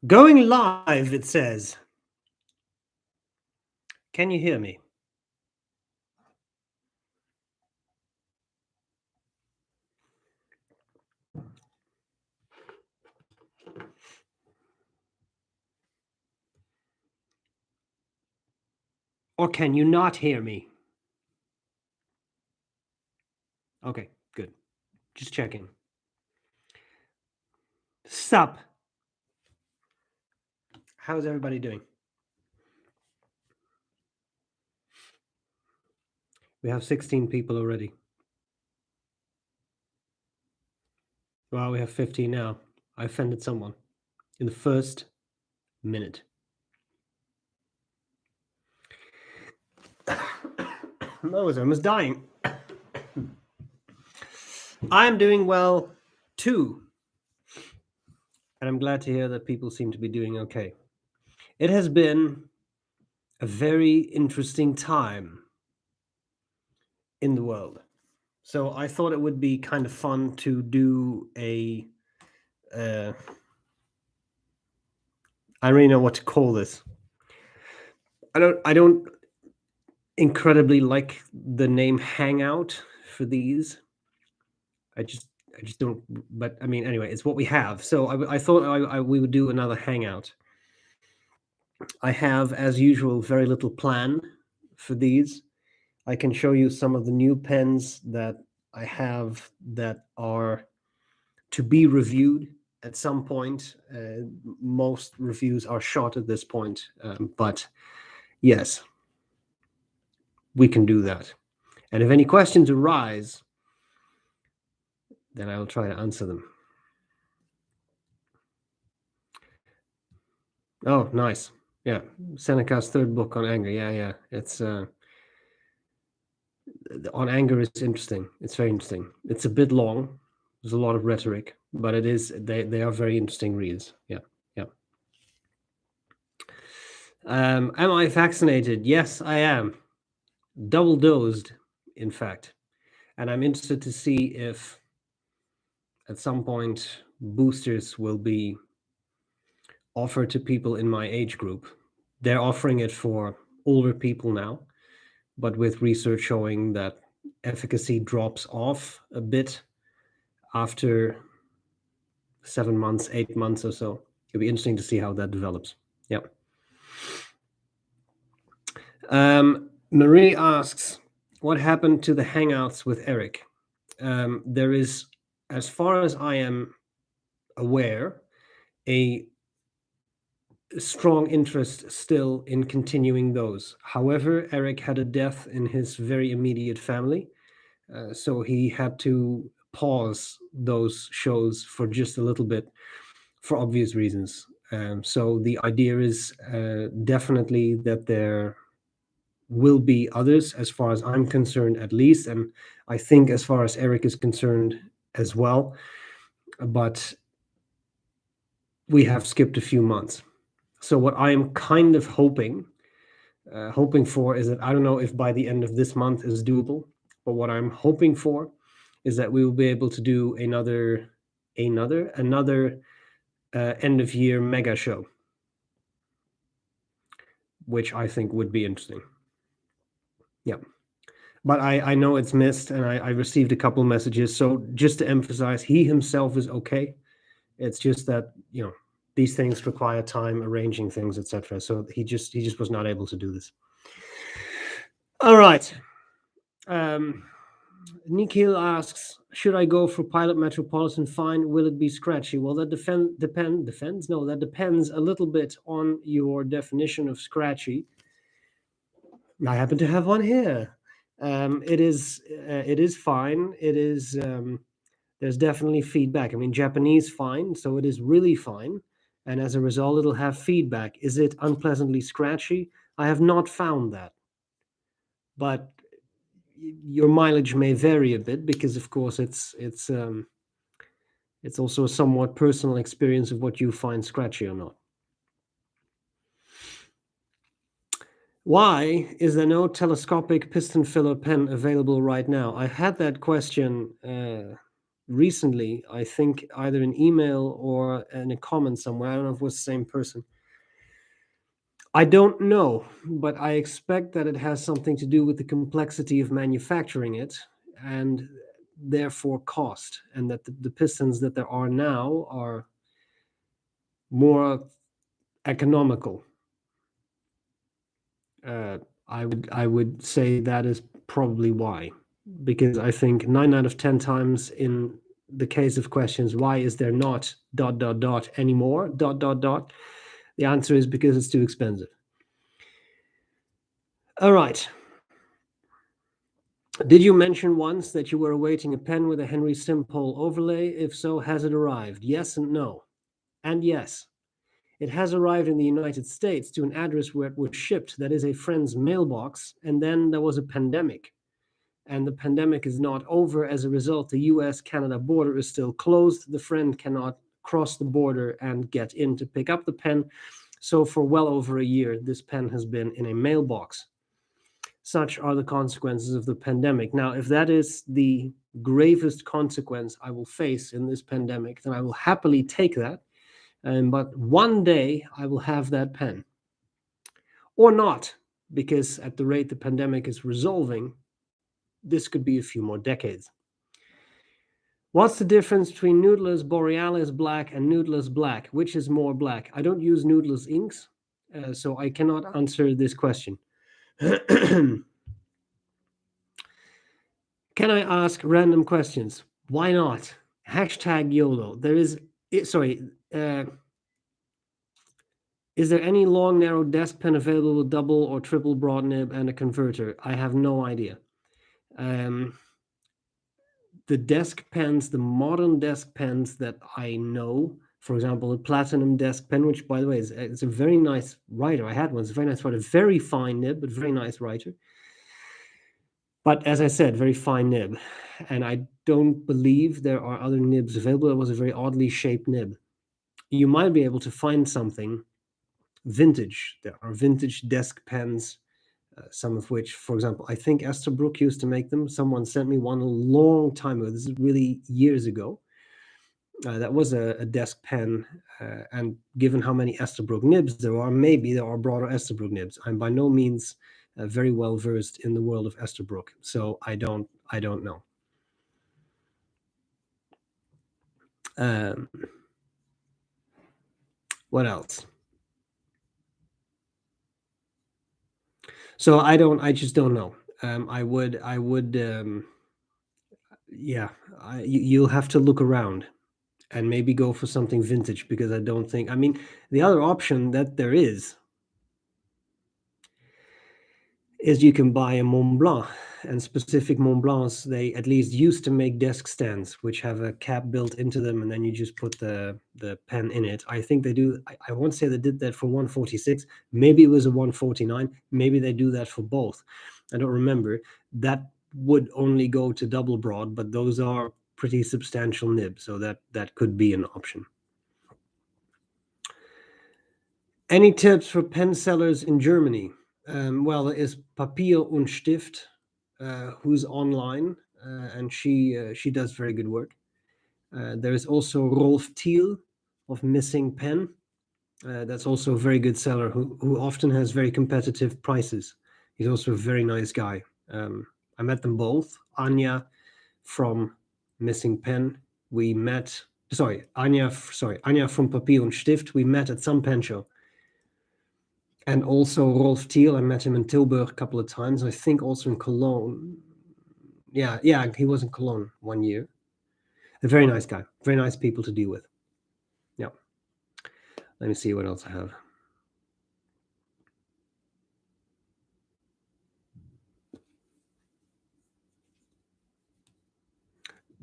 Going live, it says. Can you hear me? Or can you not hear me? Okay, good. Just checking. Sup? How's everybody doing? We have 16 people already. Well, we have 15 now. I offended someone in the first minute. I was almost dying. I'm doing well too. And I'm glad to hear that people seem to be doing okay. It has been a very interesting time in the world. So I thought it would be kind of fun to do a I don't really know what to call this. I don't incredibly like the name Hangout for these. I just don't. But I mean, anyway, it's what we have. So I thought we would do another Hangout. I have, as usual, very little plan for these. I can show you some of the new pens that I have that are to be reviewed at some point. Most reviews are short at this point, but yes, we can do that. And if any questions arise, then I will try to answer them. Oh, nice. Yeah, Seneca's third book on anger. Yeah. It's on anger is interesting. It's very interesting. It's a bit long. There's a lot of rhetoric, but it is they are very interesting reads. Yeah. Am I vaccinated? Yes, I am. Double dosed, in fact. And I'm interested to see if at some point boosters will be offered to people in my age group. They're offering it for older people now, but with research showing that efficacy drops off a bit after 7 months, 8 months or so. It'll be interesting to see how that develops. Yep. Marie asks, what happened to the Hangouts with Eric? There is, as far as I am aware, a strong interest still in continuing those. However, Eric had a death in his very immediate family, so he had to pause those shows for just a little bit for obvious reasons. So the idea is definitely that there will be others, as far as I'm concerned, at least, and I think as far as Eric is concerned as well. But we have skipped a few months. So what I am kind of hoping for is that I don't know if by the end of this month is doable, but what I'm hoping for is that we will be able to do another end of year mega show, which I think would be interesting. Yeah. But I know it's missed, and I received a couple messages. So just to emphasize, he himself is okay. It's just that, these things require time, arranging things, etc. So he just was not able to do this. All right. Nikhil asks, should I go for Pilot Metropolitan Fine? Will it be scratchy? Well, that that depends a little bit on your definition of scratchy. I happen to have one here. It is fine. It is there's definitely feedback. I mean, Japanese fine, so it is really fine, and as a result, it'll have feedback. Is it unpleasantly scratchy? I have not found that, but your mileage may vary a bit because, of course, it's also a somewhat personal experience of what you find scratchy or not. Why is there no telescopic piston filler pen available right now? I had that question recently, I think either an email or in a comment somewhere. I don't know if it was the same person. I don't know, but I expect that it has something to do with the complexity of manufacturing it and therefore cost, and that the pistons that there are now are more economical. I would say that is probably why, because I think 9 out of 10 times in the case of questions, why is there not ... anymore ... the answer is because it's too expensive. All right. Did you mention once that you were awaiting a pen with a Henry Simpole overlay? If so, has it arrived? Yes and no. And yes. It has arrived in the United States to an address where it was shipped, that is a friend's mailbox, and then there was a pandemic. And the pandemic is not over. As a result, the US-Canada border is still closed. The friend cannot cross the border and get in to pick up the pen. So for well over a year, this pen has been in a mailbox. Such are the consequences of the pandemic. Now, if that is the gravest consequence I will face in this pandemic, then I will happily take that. But one day I will have that pen. Or not, because at the rate the pandemic is resolving, this could be a few more decades. What's the difference between Noodler's Borealis Black and Noodler's Black? Which is more black? I don't use Noodler's inks, so I cannot answer this question. Can I ask random questions? Why not? Hashtag YOLO. There is, sorry, is there any long, narrow desk pen available with double or triple broad nib and a converter? I have no idea. The desk pens, the modern desk pens that I know, for example, a platinum desk pen, which, by the way, it's a very nice writer. I had one. It's a very nice writer. Very fine nib, but very nice writer. But as I said, very fine nib. And I don't believe there are other nibs available. It was a very oddly shaped nib. You might be able to find something vintage. There are vintage desk pens, some of which, for example, I think Esterbrook used to make them. Someone sent me one a long time ago. This is really years ago. That was a desk pen, and given how many Esterbrook nibs there are, maybe there are broader Esterbrook nibs. I'm by no means very well versed in the world of Esterbrook, so I don't know. What else? So I just don't know. Yeah, you'll have to look around and maybe go for something vintage, because I don't think, I mean, the other option that there is you can buy a Mont Blanc, and specific Mont Blancs, they at least used to make desk stands which have a cap built into them, and then you just put the pen in it. I think they do. I won't say they did that for 146. Maybe it was a 149. Maybe they do that for both. I don't remember. That would only go to double broad, but those are pretty substantial nibs, so that could be an option. Any tips for pen sellers in Germany? Well, there is Papier und Stift, who's online, and she does very good work. There is also Rolf Thiel of Missing Pen. That's also a very good seller who often has very competitive prices. He's also a very nice guy. I met them both. Anja from Missing Pen. We met. Anja from Papier und Stift. We met at some pen show. And also Rolf Thiel, I met him in Tilburg a couple of times. I think also in Cologne. Yeah, he was in Cologne 1 year. A very nice guy. Very nice people to deal with. Yeah. Let me see what else I have.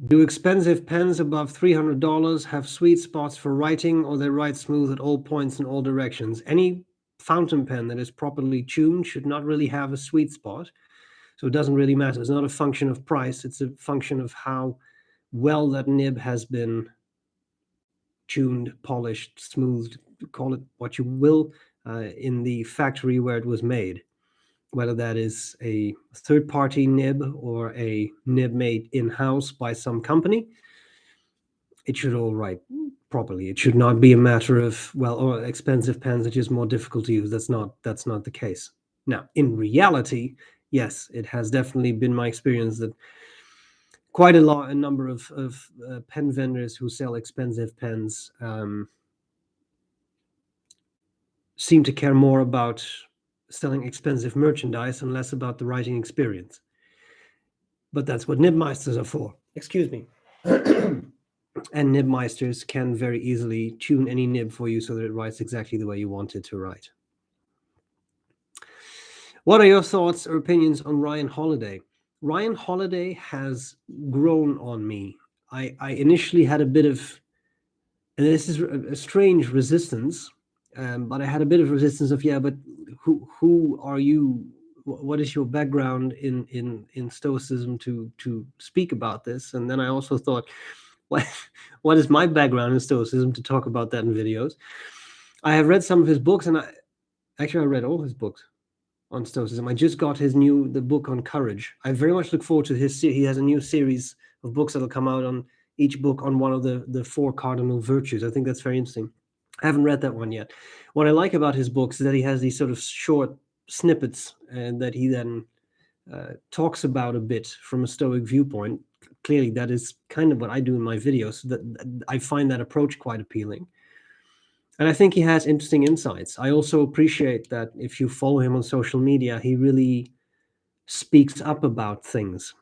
Do expensive pens above $300 have sweet spots for writing, or they write smooth at all points in all directions? Any fountain pen that is properly tuned should not really have a sweet spot. So it doesn't really matter. It's not a function of price. It's a function of how well that nib has been tuned, polished, smoothed, call it what you will, in the factory where it was made. Whether that is a third-party nib or a nib made in-house by some company, it should all write properly. It should not be a matter of, well, or expensive pens are just more difficult to use. That's not the case. Now, in reality, yes, it has definitely been my experience that quite a number of pen vendors who sell expensive pens seem to care more about selling expensive merchandise and less about the writing experience. But that's what nibmeisters are for. Excuse me. And nibmeisters can very easily tune any nib for you so that it writes exactly the way you want it to write. What are your thoughts or opinions on Ryan Holiday? Ryan Holiday has grown on me. I initially had a bit of, and this is a strange resistance, but I had a bit of resistance of, yeah, but who are you? What is your background in Stoicism to speak about this? And then I also thought, what is my background in Stoicism to talk about that in videos? I have read some of his books, and I read all his books on Stoicism. I just got the book on courage. I very much look forward to he has a new series of books that'll come out on each book on one of the 4 cardinal virtues. I think that's very interesting. I haven't read that one yet. What I like about his books is that he has these sort of short snippets and that he then talks about a bit from a Stoic viewpoint. Clearly, that is kind of what I do in my videos. That I find that approach quite appealing. And I think he has interesting insights. I also appreciate that if you follow him on social media, he really speaks up about things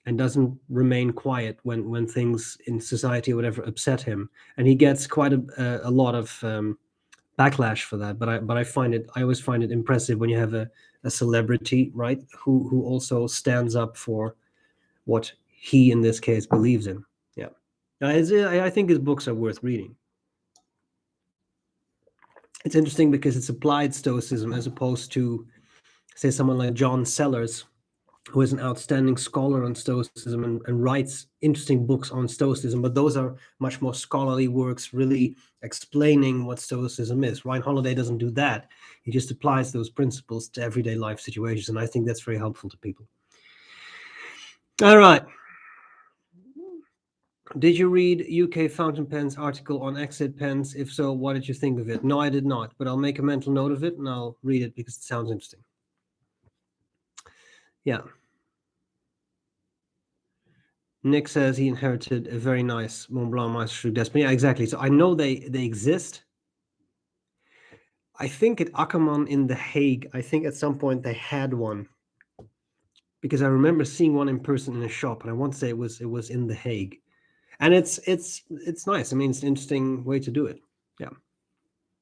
and doesn't remain quiet when things in society or whatever upset him. And he gets quite a lot of backlash for that. But I always find it impressive when you have a celebrity, right, who also stands up for what he in this case believes in. Yeah, I think his books are worth reading. It's interesting because it's applied Stoicism as opposed to, say, someone like John Sellers, who is an outstanding scholar on Stoicism and writes interesting books on Stoicism, but those are much more scholarly works, really explaining what Stoicism is. Ryan Holiday doesn't do that. He just applies those principles to everyday life situations, and I think that's very helpful to people. All right. Did you read UK Fountain Pen's article on exit pens? If so, what did you think of it? No, I did not, but I'll make a mental note of it and I'll read it because it sounds interesting. Yeah. Nick says he inherited a very nice Mont Blanc Meisterstück Despot. Yeah, exactly. So I know they exist. I think at Ackermann in The Hague, I think at some point they had one, because I remember seeing one in person in a shop, and I want to say it was in The Hague. And it's nice. I mean, it's an interesting way to do it. Yeah.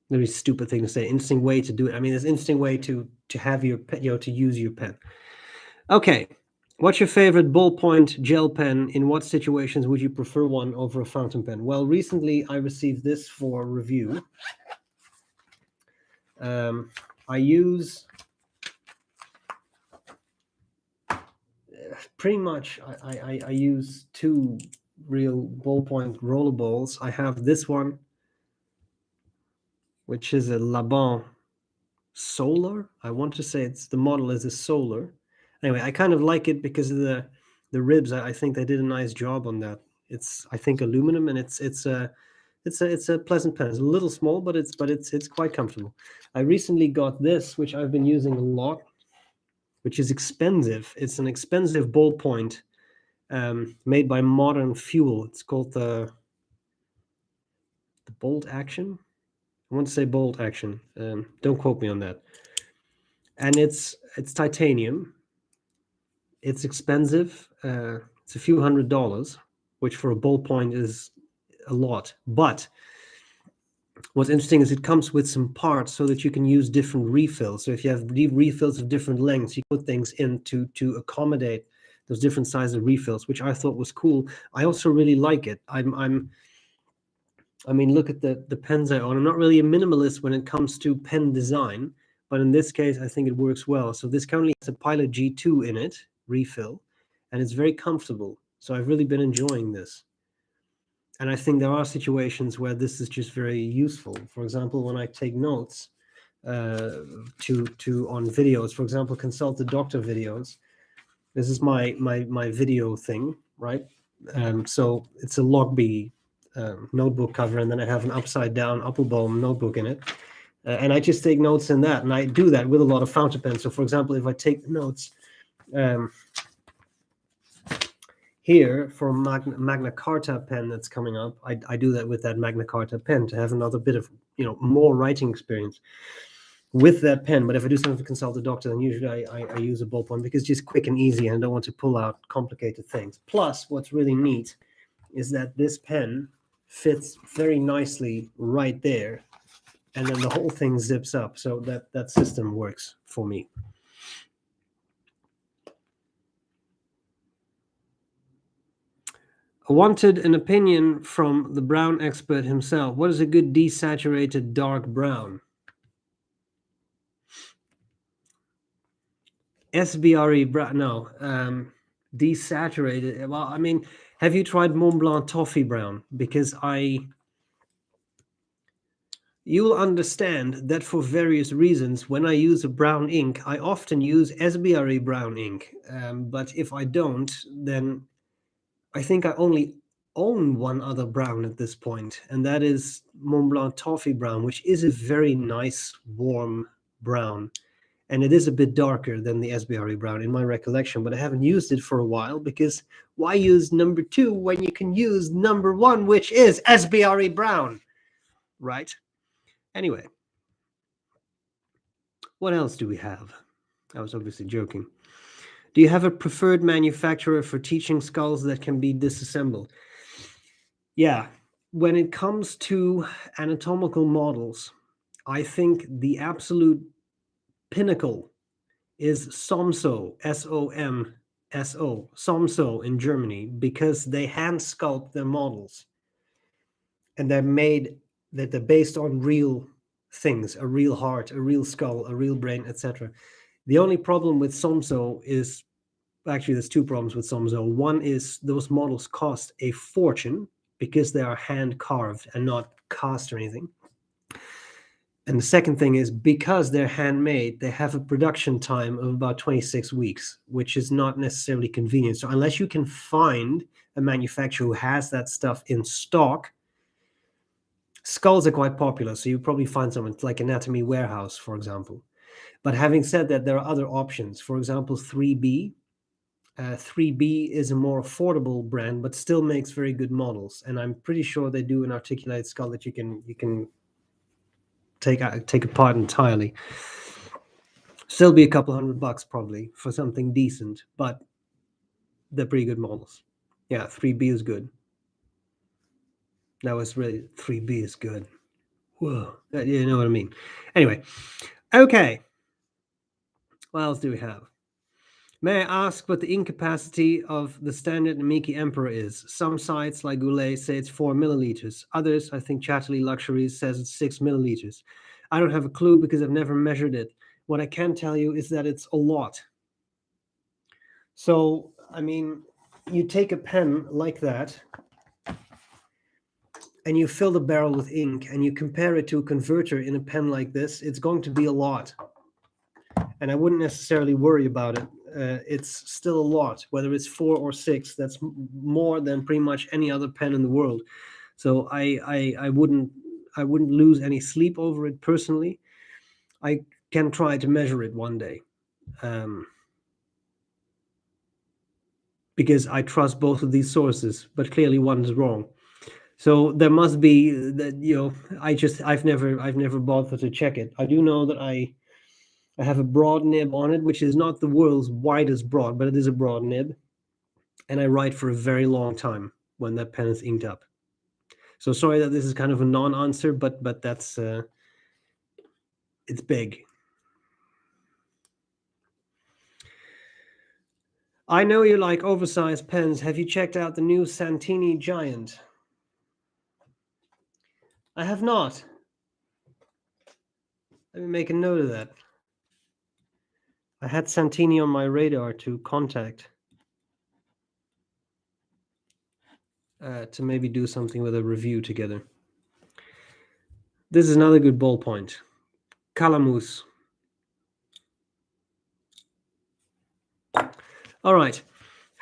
Very stupid thing to say. Interesting way to do it. I mean, it's an interesting way to have your pen, to use your pen. Okay. What's your favorite ballpoint gel pen? In what situations would you prefer one over a fountain pen? Well, recently I received this for review. I use pretty much, I use 2 real ballpoint rollerballs. I have this one, which is a Laban Solar. I want to say the model is a Solar. Anyway, I kind of like it because of the ribs. I think they did a nice job on that. It's, I think, aluminum, and it's a pleasant pen. It's a little small, but it's quite comfortable. I recently got this, which I've been using a lot, which is expensive. It's an expensive ballpoint made by Modern Fuel. It's called the Bolt Action. I want to say Bolt Action. Don't quote me on that. And it's titanium. It's expensive. It's a few $100s, which for a ballpoint is a lot. But what's interesting is it comes with some parts so that you can use different refills. So if you have refills of different lengths, you put things in to accommodate those different sizes of refills, which I thought was cool. I also really like it. I mean, look at the pens I own. I'm not really a minimalist when it comes to pen design, but in this case, I think it works well. So this currently has a Pilot G2 in it, refill, and it's very comfortable. So I've really been enjoying this. And I think there are situations where this is just very useful. For example, when I take notes on videos, for example, consult the doctor videos. This is my video thing, right? So it's a Logby notebook cover, and then I have an upside down Applebaum notebook in it. And I just take notes in that, and I do that with a lot of fountain pens. So for example, if I take the notes here for Magna Carta pen that's coming up, I do that with that Magna Carta pen to have another bit of, more writing experience with that pen. But if I do something to consult a doctor, then usually I use a ballpoint because it's just quick and easy, and I don't want to pull out complicated things. Plus, what's really neat is that this pen fits very nicely right there, and then the whole thing zips up. So that system works for me. I wanted an opinion from the brown expert himself. What is a good desaturated dark brown? SBRE, no. Desaturated. Well, I mean, have you tried Mont Blanc Toffee Brown? Because you will understand that for various reasons, when I use a brown ink, I often use SBRE brown ink. But if I don't, then I think I only own one other brown at this point, and that is Mont Blanc Toffee Brown, which is a very nice, warm brown. And it is a bit darker than the SBRE brown in my recollection, but I haven't used it for a while because why use number 2 when you can use number 1, which is SBRE brown, right? Anyway, what else do we have? I was obviously joking. Do you have a preferred manufacturer for teaching skulls that can be disassembled? Yeah, when it comes to anatomical models, I think the absolute pinnacle is Somso, S-O-M-S-O, Somso in Germany, because they hand sculpt their models, and they're based on real things, a real heart, a real skull, a real brain, etc. The only problem with Somso is, actually there's 2 problems with Somso. One is those models cost a fortune because they are hand carved and not cast or anything. And the second thing is, because they're handmade, they have a production time of about 26 weeks, which is not necessarily convenient. So unless you can find a manufacturer who has that stuff in stock, skulls are quite popular. So you probably find someone like Anatomy Warehouse, for example. But having said that, there are other options. For example, 3B. 3B is a more affordable brand, but still makes very good models. And I'm pretty sure they do an articulated skull that you can take apart entirely. Still be a couple $100 probably for something decent, but they're pretty good models. Yeah, 3B is good. That was really, 3B is good. Whoa, you know what I mean. Anyway, okay. What else do we have? May I ask what the ink capacity of the standard Namiki Emperor is? Some sites like Goulet say it's 4 milliliters. Others, I think Chatterley Luxuries, says it's 6 milliliters. I don't have a clue because I've never measured it. What I can tell you is that it's a lot. So, I mean, you take a pen like that and you fill the barrel with ink and you compare it to a converter in a pen like this, it's going to be a lot. And I wouldn't necessarily worry about it. It's still a lot, whether it's 4 or 6. That's more than pretty much any other pen in the world. So I wouldn't lose any sleep over it personally. I can try to measure it one day, because I trust both of these sources, but clearly one is wrong. So there must be that, I've never bothered to check it. I do know that I have a broad nib on it, which is not the world's widest broad, but it is a broad nib. And I write for a very long time when that pen is inked up. So sorry that this is kind of a non-answer, but that's it's big. I know you like oversized pens. Have you checked out the new Santini Giant? I have not. Let me make a note of that. I had Santini on my radar to contact, to maybe do something with a review together. This is another good ballpoint. Calamus. All right.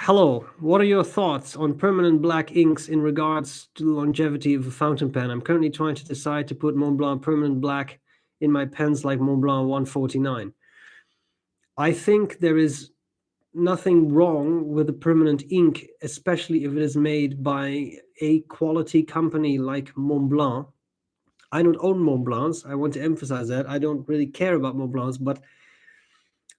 Hello, what are your thoughts on permanent black inks in regards to the longevity of a fountain pen? I'm currently trying to decide to put Mont Blanc permanent black in my pens like Mont Blanc 149. I think there is nothing wrong with a permanent ink, especially if it is made by a quality company like Mont Blanc. I don't own Mont Blancs. I want to emphasize that. I don't really care about Mont Blancs, but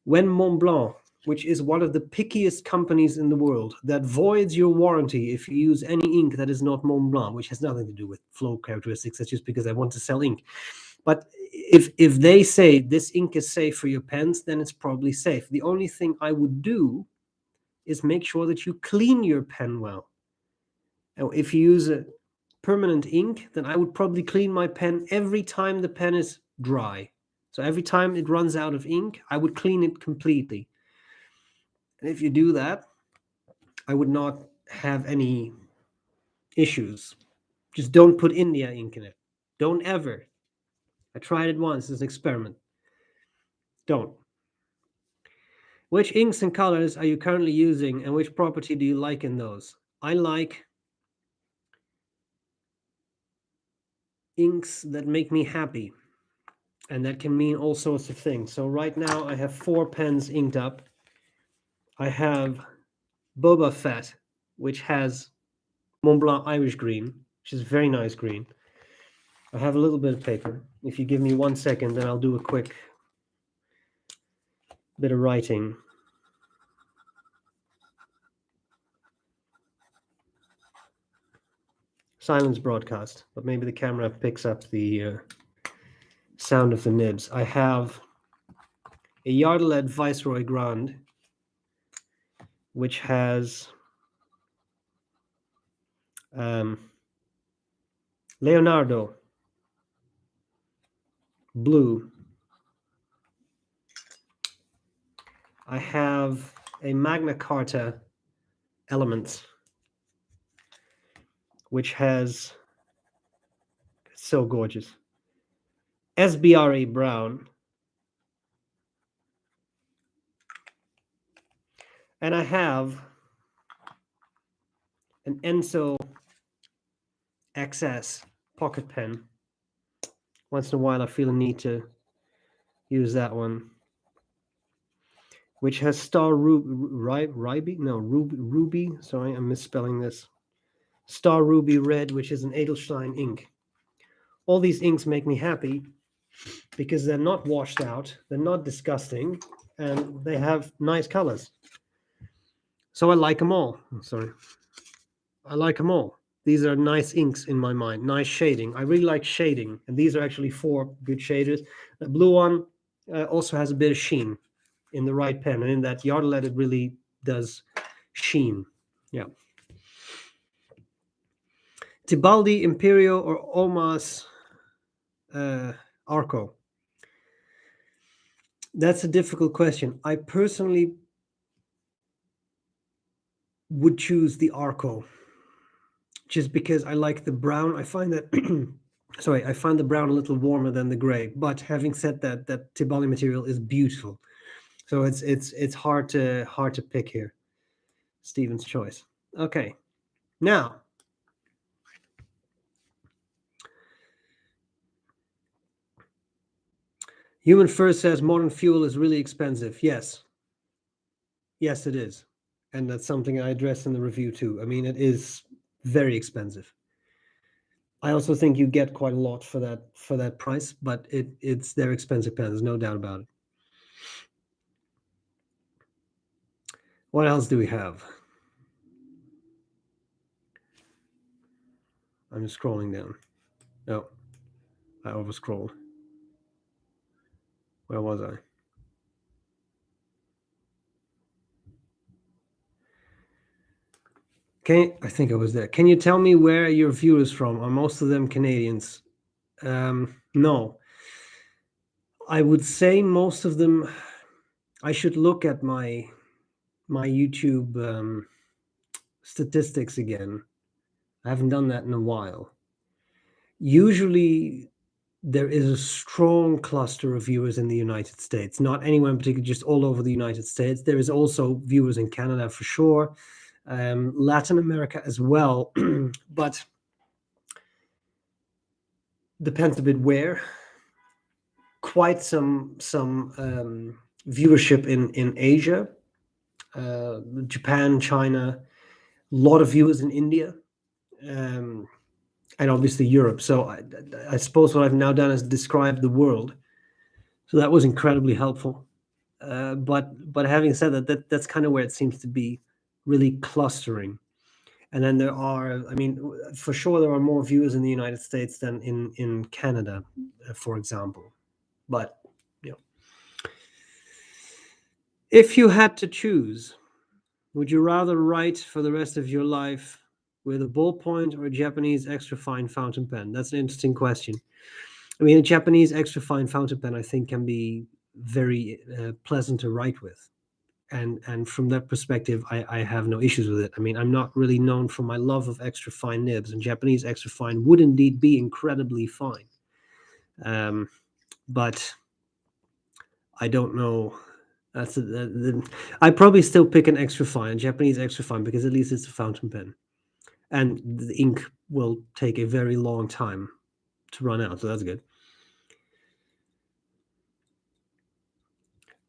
when Mont Blanc, which is one of the pickiest companies in the world, that voids your warranty if you use any ink that is not Mont Blanc, which has nothing to do with flow characteristics, that's just because I want to sell ink. But if they say this ink is safe for your pens, then it's probably safe. The only thing I would do is make sure that you clean your pen well. Now, if you use a permanent ink, then I would probably clean my pen every time the pen is dry. So every time it runs out of ink, I would clean it completely. And if you do that, I would not have any issues. Just don't put India ink in it. Don't ever. I tried it once as an experiment. Don't. Which inks and colors are you currently using, and which property do you like in those? I like inks that make me happy, and that can mean all sorts of things. So right now I have 4 pens inked up. I have Boba Fett, which has Mont Blanc Irish green, which is very nice green. I have a little bit of paper. If you give me 1 second, then I'll do a quick bit of writing. Silence broadcast, but maybe the camera picks up the sound of the nibs. I have a Yardeled Viceroy Grand, which has Leonardo blue. I have a Magna Carta Elements, which has, so gorgeous, SBREBROWN. And I have an Enso XS pocket pen. Once in a while I feel a need to use that one, which has Star Ruby. Sorry, I'm misspelling this. Star Ruby Red, which is an Edelstein ink. All these inks make me happy because they're not washed out, they're not disgusting, and they have nice colors. So I like them all. Sorry. I like them all. These are nice inks in my mind, nice shading. I really like shading, and these are actually 4 good shaders. The blue one also has a bit of sheen in the right pen, and in that Yardeled it really does sheen. Yeah. Tibaldi, Imperio, or Omas Arco? That's a difficult question. I personally would choose the Arco, just because I like the brown. I find that sorry, I find the brown a little warmer than the gray. But having said that, that Tibaldi material is beautiful. So it's hard to pick here. Stephen's choice. Okay, now Human First says modern fuel is really expensive. Yes, it is, and that's something I address in the review too. I mean, it is very expensive. I also think you get quite a lot for that price, but it's they're expensive pens, no doubt about it. What else do we have? I'm just scrolling down. No, I overscrolled. Where was I? I think I was there. Can you tell me where your viewers from? Are most of them Canadians? No. I would say most of them. I should look at my YouTube statistics again. I haven't done that in a while. Usually there is a strong cluster of viewers in the United States, not anywhere in particular, just all over the United States. There is also viewers in Canada for sure, Latin America as well, but depends a bit where. Quite some viewership in Asia, Japan, China, a lot of viewers in India, and obviously Europe. So I suppose what I've now done is describe the world. So that was incredibly helpful. But having said that's kind of where it seems to be really clustering. And then there are, I mean, for sure there are more viewers in the United States than in Canada, for example. But you know, if you had to choose, would you rather write for the rest of your life with a ballpoint or a Japanese extra fine fountain pen? That's an interesting question. I mean, a Japanese extra fine fountain pen, I think, can be very pleasant to write with. And from that perspective, I have no issues with it. I mean, I'm not really known for my love of extra fine nibs, and Japanese extra fine would indeed be incredibly fine. But I don't know. I'd probably still pick an extra fine, Japanese extra fine, because at least it's a fountain pen, and the ink will take a very long time to run out, so that's good.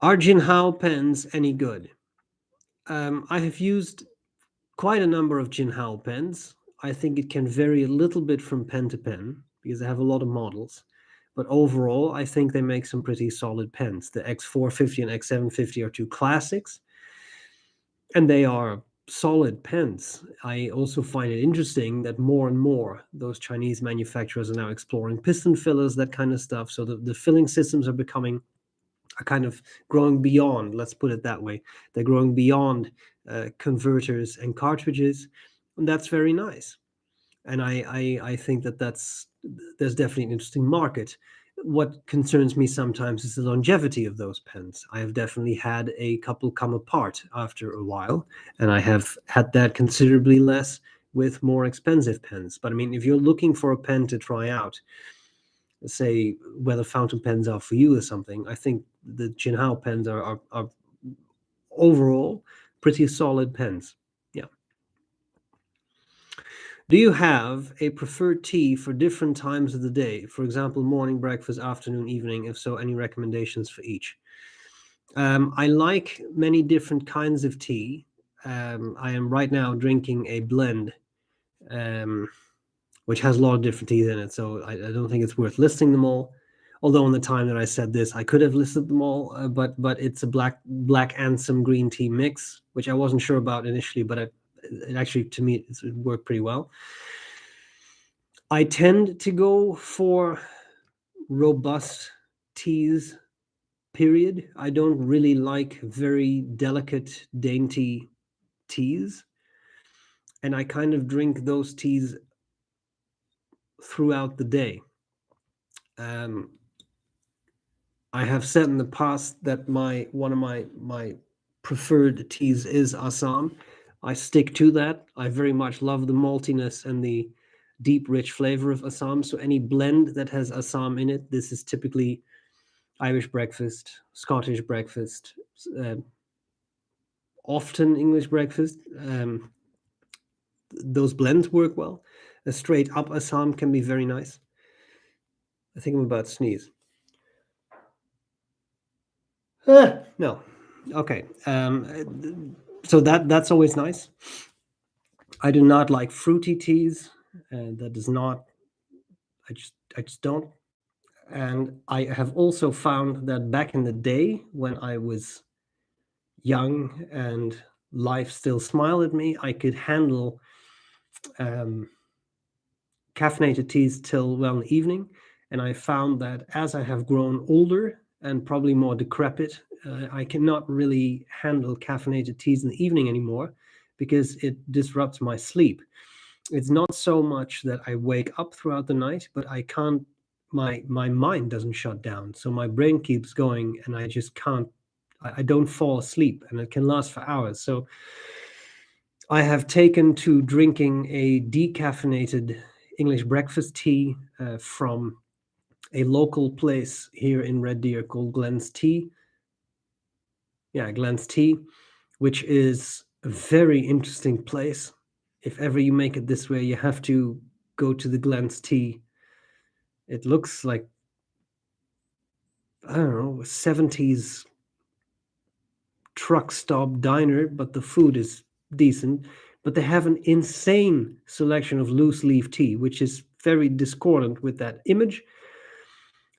Are Jinhao pens any good? I have used quite a number of Jinhao pens. I think it can vary a little bit from pen to pen because they have a lot of models. But overall, I think they make some pretty solid pens. The X450 and X750 are two classics, and they are solid pens. I also find it interesting that more and more those Chinese manufacturers are now exploring piston fillers, that kind of stuff. So the filling systems are kind of growing beyond, let's put it that way. They're growing beyond converters and cartridges, and that's very nice. And I think there's definitely an interesting market. What concerns me sometimes is the longevity of those pens. I have definitely had a couple come apart after a while, and I have had that considerably less with more expensive pens. But I mean, if you're looking for a pen to try out, say whether fountain pens are for you or something, I think the Jinhao pens are overall pretty solid pens. Yeah. Do you have a preferred tea for different times of the day? For example, morning, breakfast, afternoon, evening. If so, any recommendations for each? I like many different kinds of tea. I am right now drinking a blend, which has a lot of different teas in it. So I don't think it's worth listing them all. Although on the time that I said this, I could have listed them all, but it's a black and some green tea mix, which I wasn't sure about initially, but it actually, to me, it worked pretty well. I tend to go for robust teas, period. I don't really like very delicate, dainty teas, and I kind of drink those teas throughout the day. I have said in the past that one of my preferred teas is Assam. I stick to that. I very much love the maltiness and the deep, rich flavor of Assam. So any blend that has Assam in it, this is typically Irish breakfast, Scottish breakfast, often English breakfast. Those blends work well. A straight up Assam can be very nice. I think I'm about to sneeze. No. Okay. So that's always nice. I do not like fruity teas. That does not. I just don't. And I have also found that back in the day when I was young and life still smiled at me, I could handle caffeinated teas till well in the evening. And I found that as I have grown older and probably more decrepit, I cannot really handle caffeinated teas in the evening anymore because it disrupts my sleep. It's not so much that I wake up throughout the night, but I can't, my mind doesn't shut down. So my brain keeps going and I just can't, I don't fall asleep, and it can last for hours. So I have taken to drinking a decaffeinated English breakfast tea from a local place here in Red Deer called Glenn's Tea. Yeah, Glenn's Tea, which is a very interesting place. If ever you make it this way, you have to go to the Glenn's Tea. It looks like, I don't know, a 70s truck stop diner, but the food is decent. But they have an insane selection of loose leaf tea, which is very discordant with that image.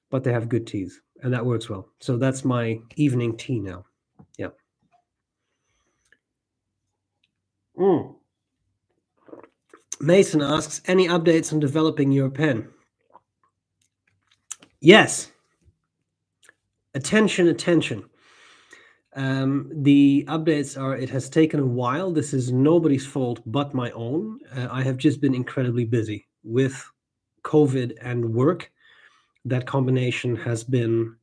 But they have good teas, and that works well. So that's my evening tea now. Yeah. Mason asks, any updates on developing your pen? Yes. Attention. The updates are, it has taken a while. This is nobody's fault but my own. I have just been incredibly busy with COVID and work. That combination has been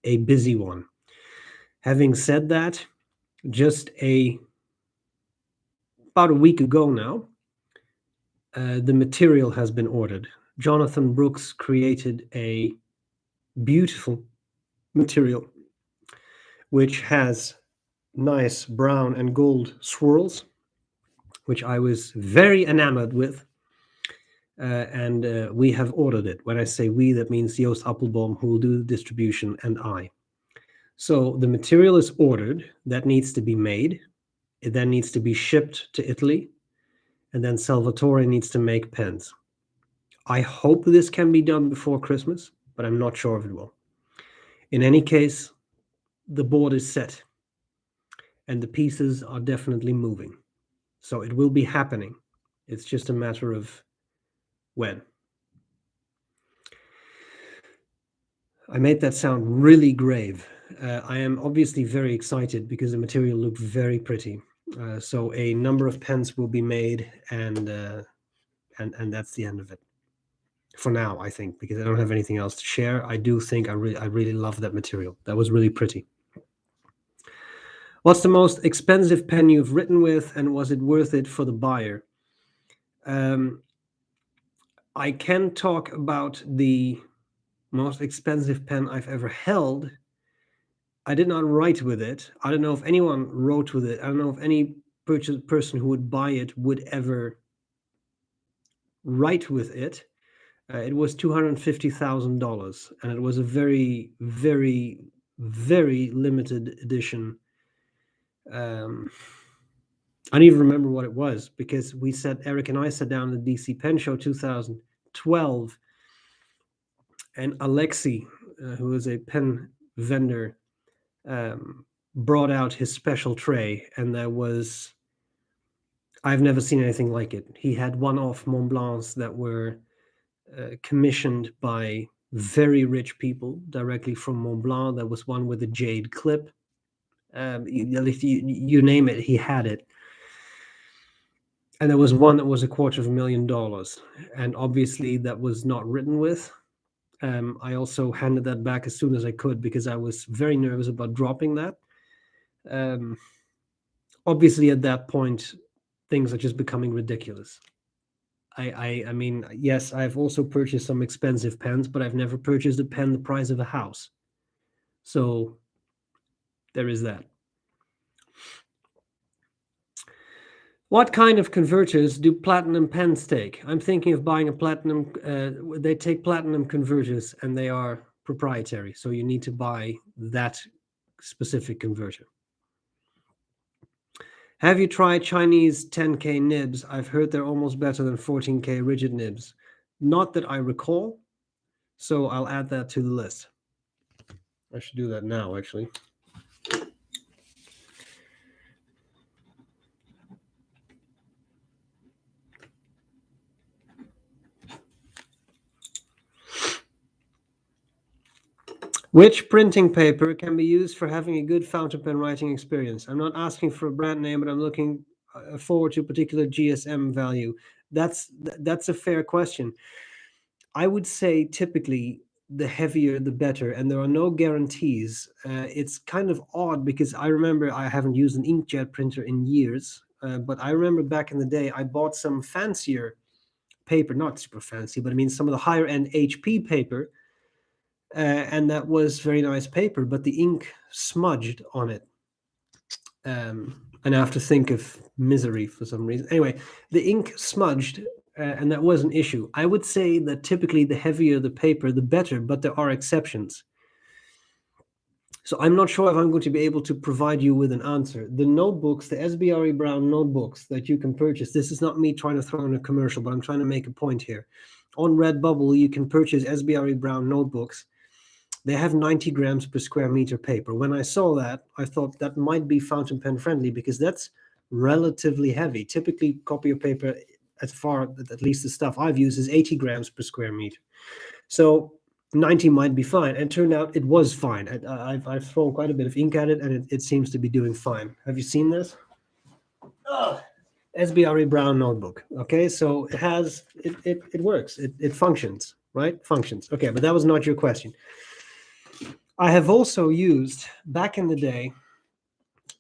a busy one. Having said that, just about a week ago now, the material has been ordered. Jonathan Brooks created a beautiful material which has nice brown and gold swirls, which I was very enamored with. And we have ordered it. When I say we, that means Joost Appelboom, who will do the distribution, and I. So the material is ordered. That needs to be made. It then needs to be shipped to Italy. And then Salvatore needs to make pens. I hope this can be done before Christmas, but I'm not sure if it will. In any case, the board is set. And the pieces are definitely moving. So it will be happening. It's just a matter of when. I made that sound really grave. I am obviously very excited because the material looked very pretty. So a number of pens will be made, and that's the end of it. For now, I think, because I don't have anything else to share. I do think I really love that material. That was really pretty. What's the most expensive pen you've written with, and was it worth it for the buyer? I can talk about the most expensive pen I've ever held. I did not write with it. I don't know if anyone wrote with it. I don't know if any person who would buy it would ever write with it. It was $250,000, and it was a very, very, very limited edition. I don't even remember what it was, because Eric and I sat down at the DC Pen Show 2012, and Alexi, who is a pen vendor, brought out his special tray, and I've never seen anything like it. He had one-off Mont Blancs that were commissioned by very rich people directly from Mont Blanc. There was one with a jade clip. You name it, he had it. And there was one that was $250,000, and obviously that was not written with. I also handed that back as soon as I could because I was very nervous about dropping that. Obviously, at that point, things are just becoming ridiculous. I mean, yes, I've also purchased some expensive pens, but I've never purchased a pen the price of a house. So there is that. What kind of converters do platinum pens take? I'm thinking of buying a platinum. They take platinum converters, and they are proprietary. So you need to buy that specific converter. Have you tried Chinese 10K nibs? I've heard they're almost better than 14K rigid nibs. Not that I recall, so I'll add that to the list. I should do that now, actually. Which printing paper can be used for having a good fountain pen writing experience? I'm not asking for a brand name, but I'm looking forward to a particular GSM value. That's a fair question. I would say typically the heavier the better, and there are no guarantees. It's kind of odd because I remember, I haven't used an inkjet printer in years, but I remember back in the day I bought some fancier paper, not super fancy, but I mean some of the higher end HP paper, and that was very nice paper, but the ink smudged on it. And I have to think of misery for some reason. Anyway, the ink smudged, and that was an issue. I would say that typically the heavier the paper, the better, but there are exceptions. So I'm not sure if I'm going to be able to provide you with an answer. The notebooks, the SBREBROWN notebooks that you can purchase, this is not me trying to throw in a commercial, but I'm trying to make a point here. On Redbubble, you can purchase SBREBROWN notebooks. They have 90 grams per square meter paper. When I saw that, I thought that might be fountain pen friendly because that's relatively heavy. Typically, copier paper, at least the stuff I've used, is 80 grams per square meter. So 90 might be fine. And turned out it was fine. I've thrown quite a bit of ink at it, and it seems to be doing fine. Have you seen this? Oh, SBREBROWN notebook. Okay, so it works. It functions, right? Functions. Okay, but that was not your question. I have also used, back in the day,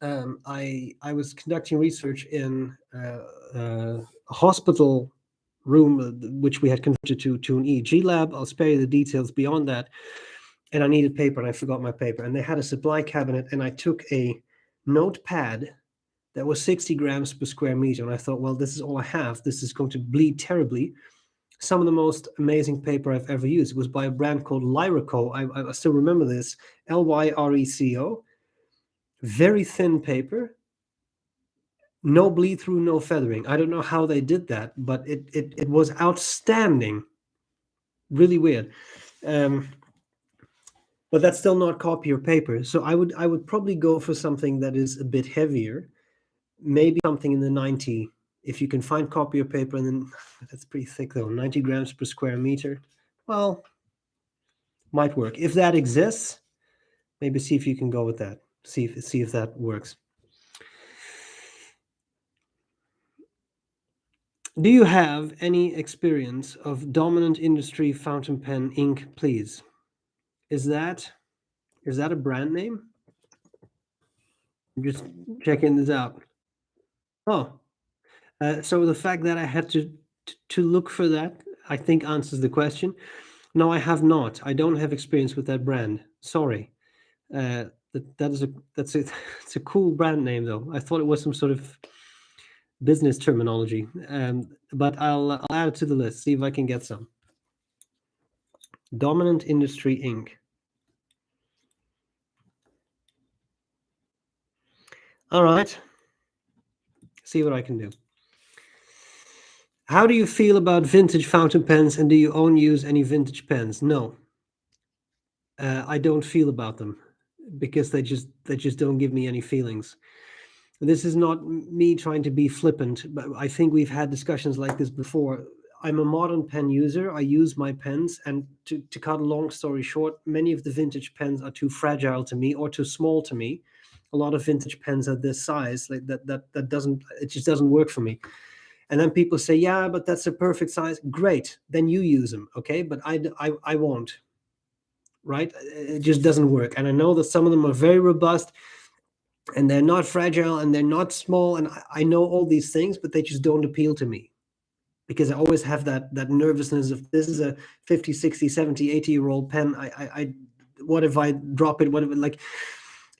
I was conducting research in a hospital room, which we had converted to an EEG lab. I'll spare you the details beyond that. And I needed paper, and I forgot my paper. And they had a supply cabinet, and I took a notepad that was 60 grams per square meter. And I thought, well, this is all I have. This is going to bleed terribly. Some of the most amazing paper I've ever used. It was by a brand called Lyreco. I still remember this. Lyreco. Very thin paper. No bleed through, no feathering. I don't know how they did that, but it was outstanding. Really weird. But that's still not copier paper. So I would probably go for something that is a bit heavier. Maybe something in the 90. If you can find copier paper, and then that's pretty thick though, 90 grams per square meter. Well, might work. If that exists, maybe see if you can go with that. See if that works. Do you have any experience of dominant industry fountain pen ink, please? Is that a brand name? I'm just checking this out. Oh, so the fact that I had to look for that, I think answers the question. No, I have not. I don't have experience with that brand. Sorry. That's a cool brand name though. I thought it was some sort of business terminology. But I'll add it to the list. See if I can get some. Dominant industry ink. All right. See what I can do. How do you feel about vintage fountain pens, and do you use any vintage pens? No. I don't feel about them because they just don't give me any feelings. This is not me trying to be flippant, but I think we've had discussions like this before. I'm a modern pen user. I use my pens, and to cut a long story short, many of the vintage pens are too fragile to me or too small to me. A lot of vintage pens are this size, like that just doesn't work for me. And then people say, yeah, but that's a perfect size. Great, then you use them, okay? But I won't, right? It just doesn't work. And I know that some of them are very robust, and they're not fragile, and they're not small, and I know all these things, but they just don't appeal to me. Because I always have that nervousness of, this is a 50, 60, 70, 80-year-old pen. What if I drop it? What if, like,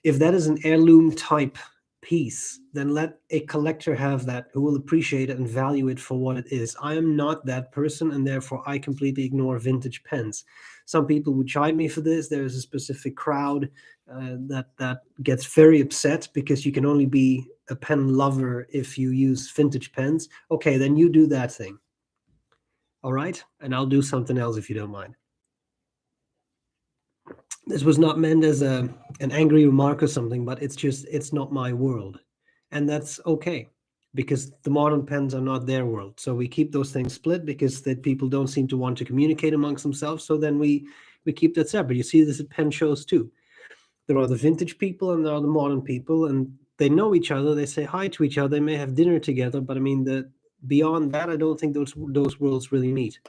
if that is an heirloom type piece, then let a collector have that, who will appreciate it and value it for what it is. I am not that person, and therefore I completely ignore vintage pens. Some people would chide me for this. There's a specific crowd that gets very upset because you can only be a pen lover if you use vintage pens. Okay, then you do that thing. All right, and I'll do something else if you don't mind. This was not meant as an angry remark or something, but it's not my world. And that's okay, because the modern pens are not their world. So we keep those things split because that people don't seem to want to communicate amongst themselves. So then we keep that separate. You see this at pen shows too. There are the vintage people and there are the modern people, and they know each other. They say hi to each other. They may have dinner together, but I mean, beyond that, I don't think those worlds really meet.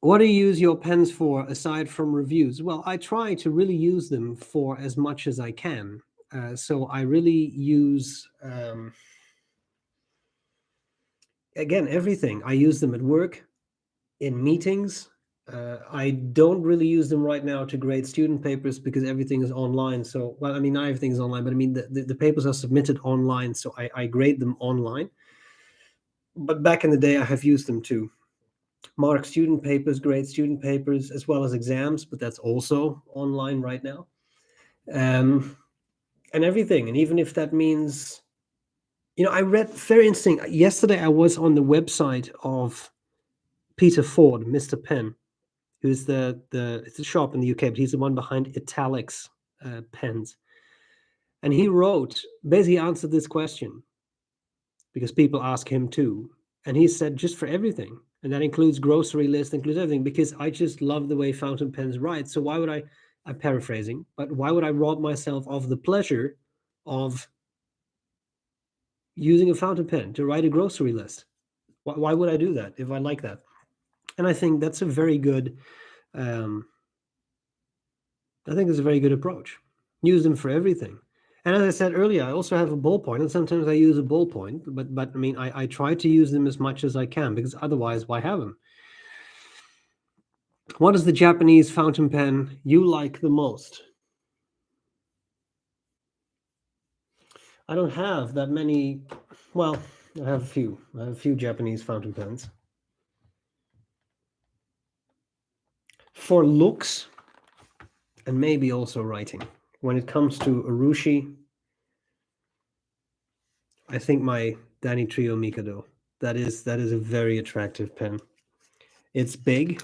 What do you use your pens for aside from reviews? Well, I try to really use them for as much as I can. So I really use, again, everything. I use them at work, in meetings, I don't really use them right now to grade student papers because everything is online. So, well, I mean, not everything is online, but I mean, the papers are submitted online. So I grade them online. But back in the day, I have used them to mark student papers, grade student papers, as well as exams. But that's also online right now. And everything. And even if that means, I read, very interesting. Yesterday, I was on the website of Peter Ford, Mr. Penn, who's it's a shop in the UK, but he's the one behind Italics pens. And he basically answered this question because people ask him too. And he said, just for everything. And that includes grocery list, includes everything, because I just love the way fountain pens write. So why would I'm paraphrasing, but why would I rob myself of the pleasure of using a fountain pen to write a grocery list? Why would I do that if I like that? And I think that's a very good approach. Use them for everything. And as I said earlier, I also have a ballpoint, and sometimes I use a ballpoint, but I mean, I try to use them as much as I can, because otherwise, why have them? What is the Japanese fountain pen you like the most? I don't have that many. Well, I have a few. I have a few Japanese fountain pens. For looks, and maybe also writing. When it comes to urushi, I think my Danny Trio Mikado. That is a very attractive pen. It's big,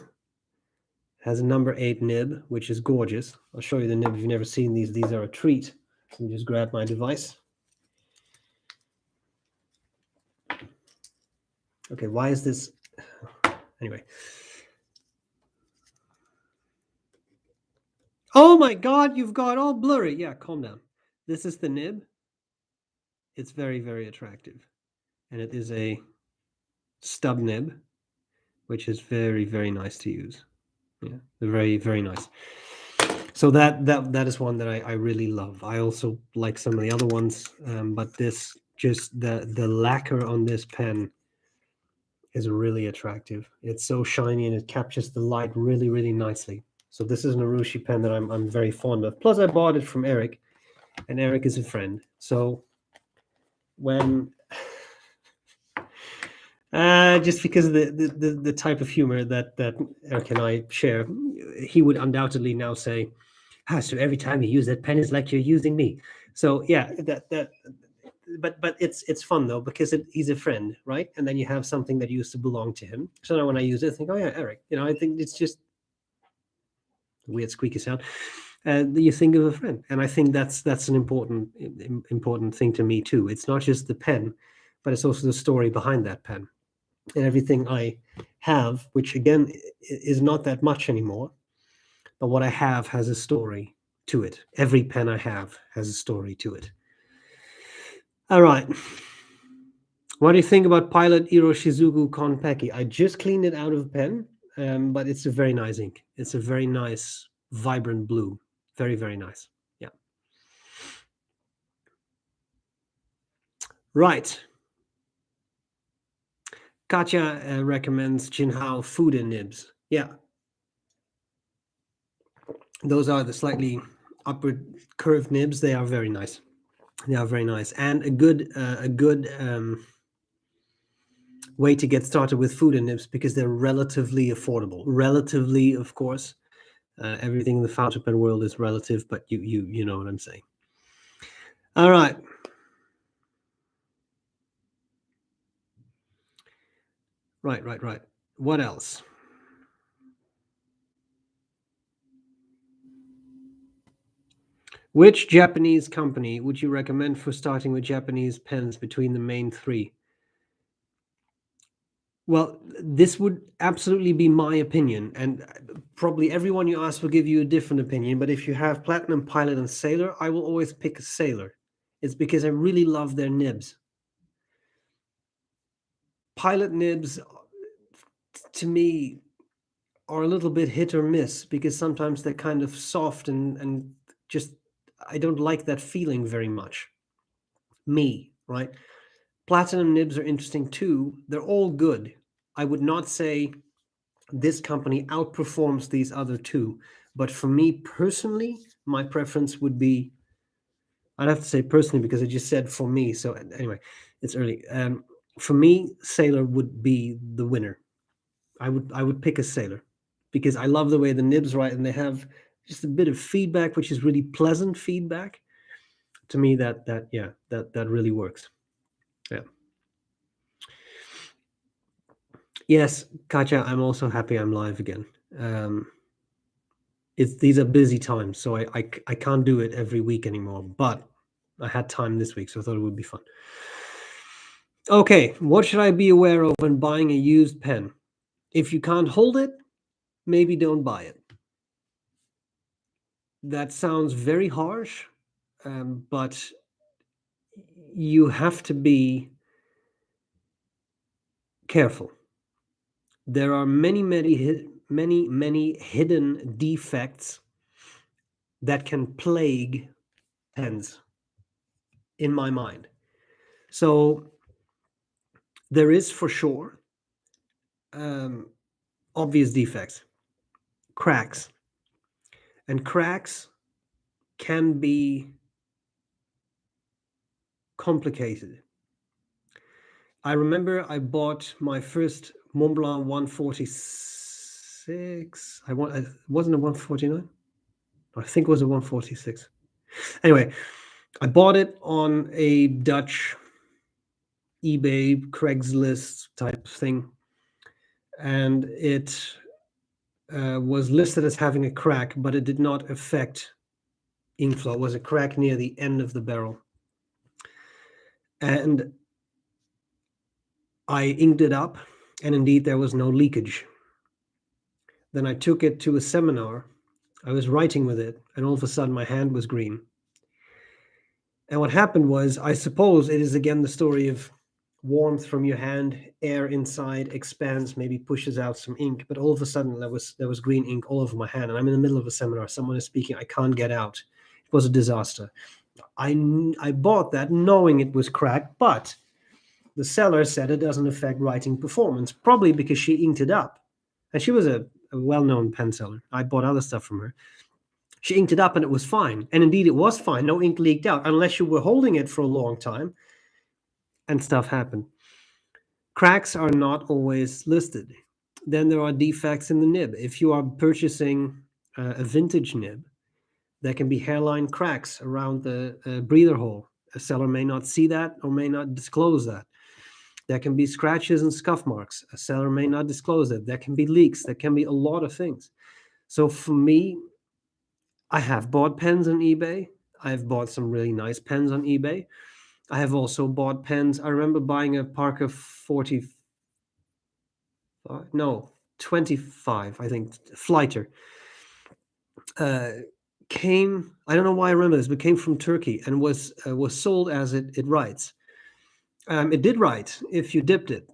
has a number 8 nib, which is gorgeous. I'll show you the nib if you've never seen these. These are a treat. Let me just grab my device. Okay, why is this? Anyway. Oh my God, you've got all blurry. Yeah, calm down. This is the nib. It's very, very attractive. And it is a stub nib, which is very, very nice to use. Yeah, very, very nice. So that is one that I really love. I also like some of the other ones, but this, just the lacquer on this pen is really attractive. It's so shiny and it captures the light really, really nicely. So this is an urushi pen that I'm very fond of. Plus, I bought it from Eric, and Eric is a friend. So when just because of the type of humor that Eric and I share, he would undoubtedly now say, so every time you use that pen, it's like you're using me. So yeah, but it's fun though, because he's a friend, right? And then you have something that used to belong to him. So now when I use it, I think, oh yeah, Eric. I think it's just a weird squeaky sound. You think of a friend, and I think that's an important thing to me too. It's not just the pen, but it's also the story behind that pen, and everything I have, which again is not that much anymore. But what I have has a story to it. Every pen I have has a story to it. All right. What do you think about Pilot Iroshizuku Konpeki? I just cleaned it out of a pen, but it's a very nice ink. It's a very nice, vibrant blue. Very, very nice. Yeah. Right. Katja recommends Jinhao Fuda nibs. Yeah. Those are the slightly upward curved nibs. They are very nice. They are very nice, and a good way to get started with Fuda nibs, because they're relatively affordable. Relatively, of course. Everything in the fountain pen world is relative, but you know what I'm saying. All right. Right. What else? Which Japanese company would you recommend for starting with Japanese pens between the main three? Well, this would absolutely be my opinion, and probably everyone you ask will give you a different opinion. But if you have Platinum, Pilot, and Sailor, I will always pick a Sailor. It's because I really love their nibs. Pilot nibs, to me, are a little bit hit or miss, because sometimes they're kind of soft and just, I don't like that feeling very much. Right? Platinum nibs are interesting too. They're all good. I would not say this company outperforms these other two. But for me personally, my preference would be, I'd have to say personally because I just said for me. So anyway, it's early. For me, Sailor would be the winner. I would pick a Sailor because I love the way the nibs write, and they have just a bit of feedback, which is really pleasant feedback. To me, that really works. Yeah. Yes, Katja, I'm also happy I'm live again. These are busy times, so I can't do it every week anymore. But I had time this week, so I thought it would be fun. Okay, what should I be aware of when buying a used pen? If you can't hold it, maybe don't buy it. That sounds very harsh, but you have to be careful. There are many hidden defects that can plague pens, in my mind. So there is for sure obvious defects, cracks, and cracks can be complicated. I remember I bought my first Montblanc 146. It wasn't a 149. I think it was a 146. Anyway, I bought it on a Dutch eBay, Craigslist type thing, and it was listed as having a crack, but it did not affect ink flow. It was a crack near the end of the barrel. And I inked it up, and indeed there was no leakage. Then I took it to a seminar. I was writing with it, and all of a sudden my hand was green. And what happened was, I suppose it is again the story of warmth from your hand, air inside expands, maybe pushes out some ink, but all of a sudden there was green ink all over my hand, and I'm in the middle of a seminar. Someone is speaking. I can't get out. It was a disaster. I bought that knowing it was cracked, but the seller said it doesn't affect writing performance, probably because she inked it up. And she was a well-known pen seller. I bought other stuff from her. She inked it up and it was fine. And indeed, it was fine. No ink leaked out unless you were holding it for a long time and stuff happened. Cracks are not always listed. Then there are defects in the nib. If you are purchasing a vintage nib, there can be hairline cracks around the breather hole. A seller may not see that or may not disclose that. There can be scratches and scuff marks. A seller may not disclose that. There can be leaks. There can be a lot of things. So for me, I have bought pens on eBay. I've bought some really nice pens on eBay. I have also bought pens. I remember buying a Parker 25, I think, Flighter. Came, I don't know why I remember this, but came from Turkey and was sold as it writes. It did write if you dipped it,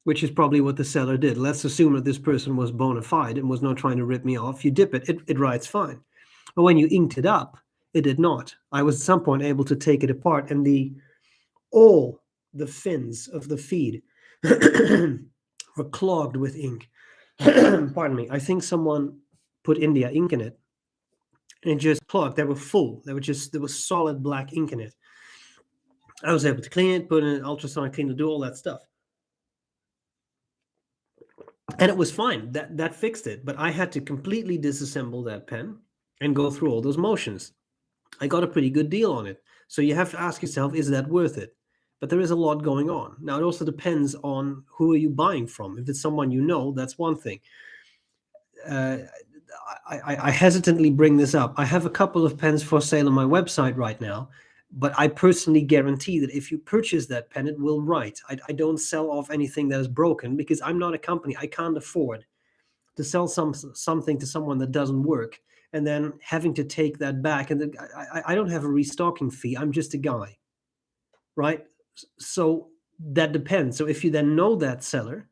which is probably what the seller did. Let's assume that this person was bona fide and was not trying to rip me off. You dip it, it writes fine. But when you inked it up, it did not. I was at some point able to take it apart, and all the fins of the feed were clogged with ink. Pardon me. I think someone put India ink in it, and it just clogged. They were full. There was solid black ink in it. I was able to clean it, put in an ultrasonic cleaner, do all that stuff. And it was fine. That fixed it. But I had to completely disassemble that pen and go through all those motions. I got a pretty good deal on it. So you have to ask yourself, is that worth it? But there is a lot going on. Now, it also depends on who are you buying from. If it's someone you know, that's one thing. I hesitantly bring this up. I have a couple of pens for sale on my website right now, but I personally guarantee that if you purchase that pen, it will write. I don't sell off anything that is broken because I'm not a company. I can't afford to sell something to someone that doesn't work and then having to take that back. And I don't have a restocking fee. I'm just a guy, right? So that depends. So if you then know that seller,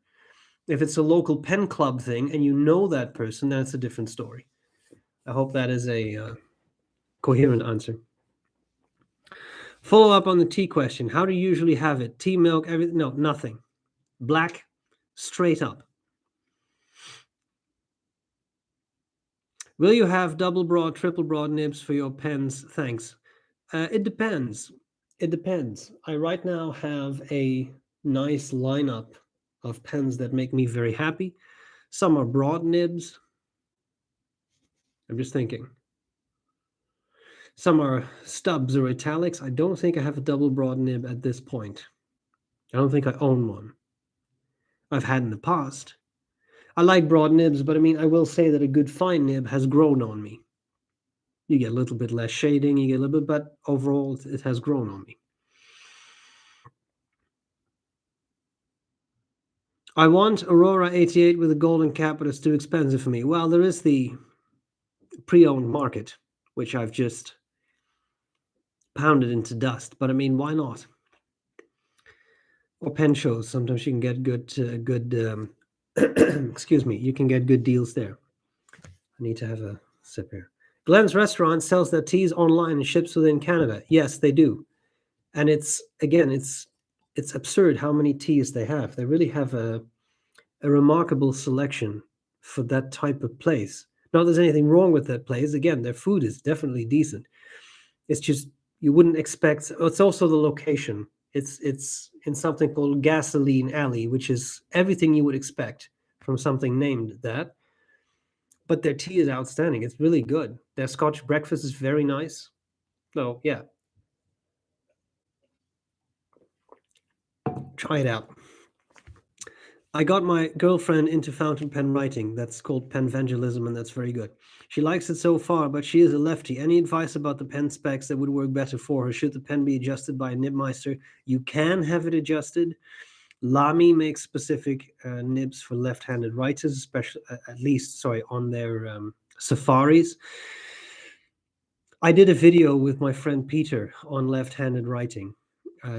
if it's a local pen club thing and you know that person, then it's a different story. I hope that is a coherent answer. Follow up on the tea question. How do you usually have it? Tea, milk, everything? No, nothing. Black, straight up. Will you have double broad, triple broad nibs for your pens? Thanks. It depends. It depends. I right now have a nice lineup of pens that make me very happy. Some are broad nibs. I'm just thinking. Some are stubs or italics. I don't think I have a double broad nib at this point. I don't think I own one. I've had in the past. I like broad nibs, but I mean, I will say that a good fine nib has grown on me. You get a little bit less shading, you get a little bit, but overall it has grown on me. I want Aurora 88 with a golden cap, but it's too expensive for me. Well, there is the pre-owned market, which I've just pounded into dust. But I mean, why not? Or pen shows. Sometimes you can get good. Excuse me. You can get good deals there. I need to have a sip here. Glenn's Restaurant sells their teas online and ships within Canada. Yes, they do. And it's absurd how many teas they have. They really have a remarkable selection for that type of place. Not that there's anything wrong with that place. Again, their food is definitely decent. It's just you wouldn't expect. It's also the location. It's in something called Gasoline Alley, which is everything you would expect from something named that. But their tea is outstanding. It's really good. Their Scotch breakfast is very nice. So yeah, try it out. I got my girlfriend into fountain pen writing. That's called penvangelism, and that's very good. She likes it so far, but she is a lefty. Any advice about the pen specs that would work better for her? Should the pen be adjusted by a nibmeister? You can have it adjusted. Lamy makes specific nibs for left-handed writers, especially on their safaris. I did a video with my friend Peter on left-handed writing,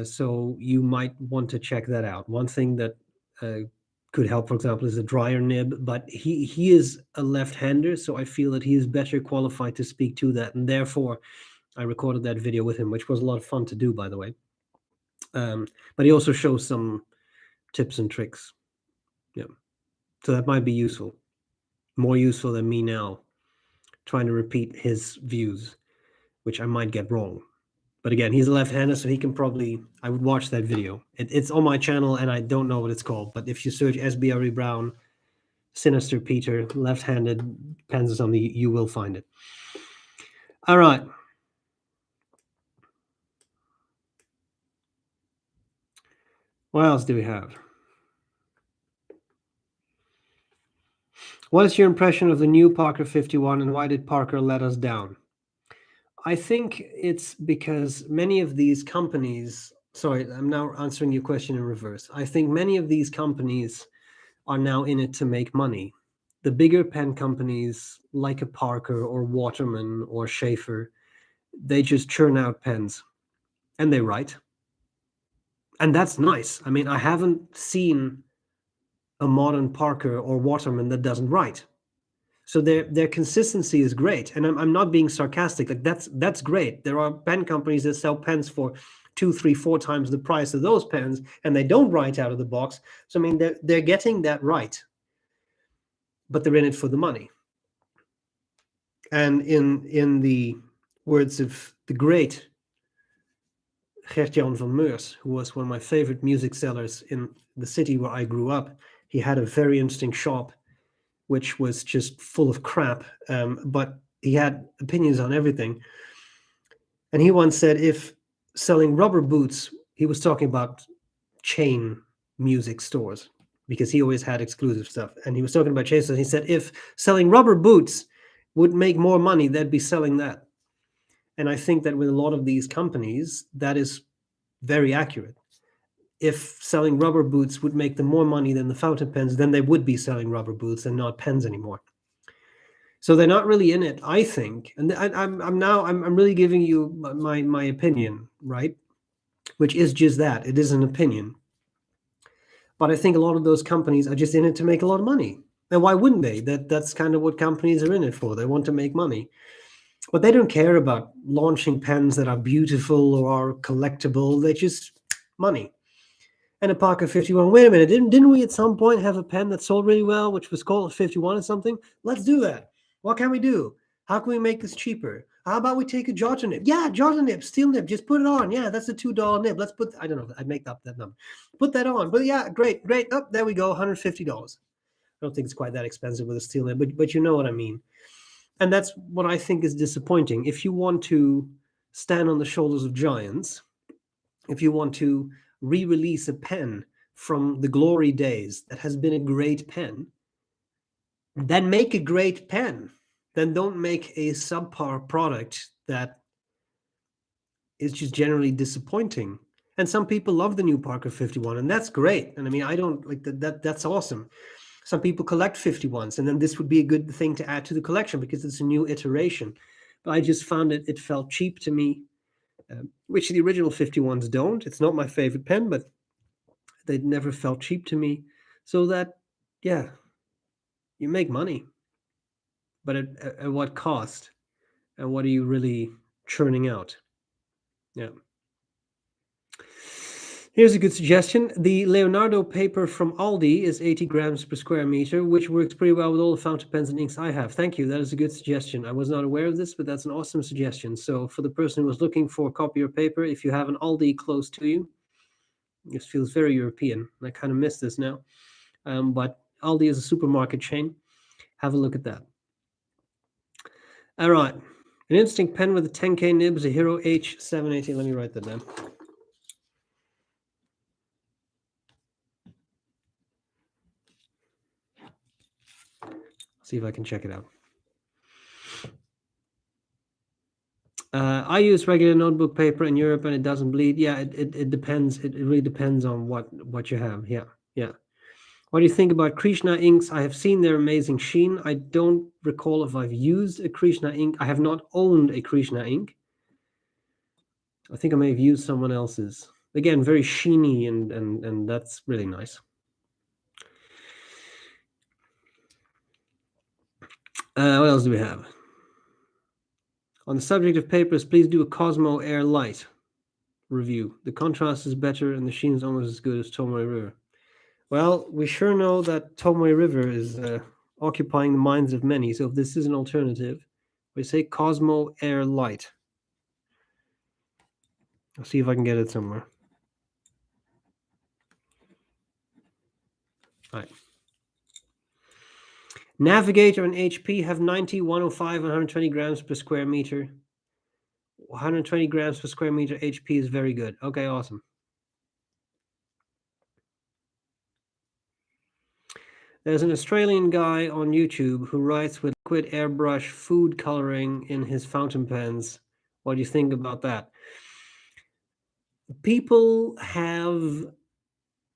so you might want to check that out. One thing that could help, for example, is a dryer nib, but he is a left-hander, so I feel that he is better qualified to speak to that, and therefore I recorded that video with him, which was a lot of fun to do, by the way. But he also shows some tips and tricks. Yeah, so that might be useful, more useful than me now trying to repeat his views, which I might get wrong. But again, he's a left-hander, so he can probably. I would watch that video. It's on my channel, and I don't know what it's called. But if you search SBREBROWN, Sinister Peter, left-handed pens or something, you will find it. All right. What else do we have? What is your impression of the new Parker 51, and why did Parker let us down? I think it's because many of these companies. Sorry, I'm now answering your question in reverse. I think many of these companies are now in it to make money. The bigger pen companies like a Parker or Waterman or Schaefer, they just churn out pens and they write. And that's nice. I mean, I haven't seen a modern Parker or Waterman that doesn't write. So their consistency is great. And I'm not being sarcastic. Like that's great. There are pen companies that sell pens for 2, 3, 4 times the price of those pens, and they don't write out of the box. So I mean, they're getting that right, but they're in it for the money. And in the words of the great Gert-Jan van Meurs, who was one of my favorite music sellers in the city where I grew up, he had a very interesting shop, which was just full of crap, but he had opinions on everything. And he once said, if selling rubber boots, he was talking about chain music stores, because he always had exclusive stuff. And he was talking about chain stores. He said, if selling rubber boots would make more money, they'd be selling that. And I think that with a lot of these companies, that is very accurate. If selling rubber boots would make them more money than the fountain pens, then they would be selling rubber boots and not pens anymore. So they're not really in it, I think. And I'm really giving you my opinion, right? Which is just that. It is an opinion. But I think a lot of those companies are just in it to make a lot of money. And why wouldn't they? That's kind of what companies are in it for. They want to make money. But they don't care about launching pens that are beautiful or are collectible. They just money. And a Parker 51. Wait a minute, didn't we at some point have a pen that sold really well, which was called a 51 or something? Let's do that. What can we do? How can we make this cheaper? How about we take a jotter nib? Yeah, jotter nib, steel nib, just put it on. Yeah, that's a $2 nib. Let's put, I don't know, I'd make up that number. Put that on. But yeah, great. Oh, there we go, $150. I don't think it's quite that expensive with a steel nib, but you know what I mean. And that's what I think is disappointing. If you want to stand on the shoulders of giants, if you want to re-release a pen from the glory days that has been a great pen, then make a great pen. Then don't make a subpar product that is just generally disappointing. And some people love the new Parker 51, and that's great. And I mean, I don't like that. That's awesome. Some people collect 51s, and then this would be a good thing to add to the collection because it's a new iteration. But I just found it felt cheap to me, which the original 51s don't. It's not my favorite pen, but they never felt cheap to me. So that, yeah, you make money, but at what cost? And what are you really churning out? Yeah. Here's a good suggestion. The Leonardo paper from Aldi is 80 grams per square meter, which works pretty well with all the fountain pens and inks I have. Thank you. That is a good suggestion. I was not aware of this, but that's an awesome suggestion. So for the person who was looking for copier paper, if you have an Aldi close to you, this feels very European. I kind of miss this now. But Aldi is a supermarket chain. Have a look at that. All right. An Instinct pen with a 10K nib is a Hero H780. Let me write that down. See if I can check it out. I use regular notebook paper in Europe and it doesn't bleed. Yeah, it depends. It really depends on what you have. Yeah. What do you think about Krishna inks? I have seen their amazing sheen. I don't recall if I've used a Krishna ink. I have not owned a Krishna ink. I think I may have used someone else's. Again, very sheeny and that's really nice. What else do we have? On the subject of papers, please do a Cosmo Air Light review. The contrast is better and the sheen is almost as good as Tomoe River. Well, we sure know that Tomoe River is occupying the minds of many. So if this is an alternative, we say Cosmo Air Light. I'll see if I can get it somewhere. All right. Navigator and HP have 90, 105, and 120 grams per square meter. 120 grams per square meter HP is very good. Okay, awesome. There's an Australian guy on YouTube who writes with liquid airbrush food coloring in his fountain pens. What do you think about that? People have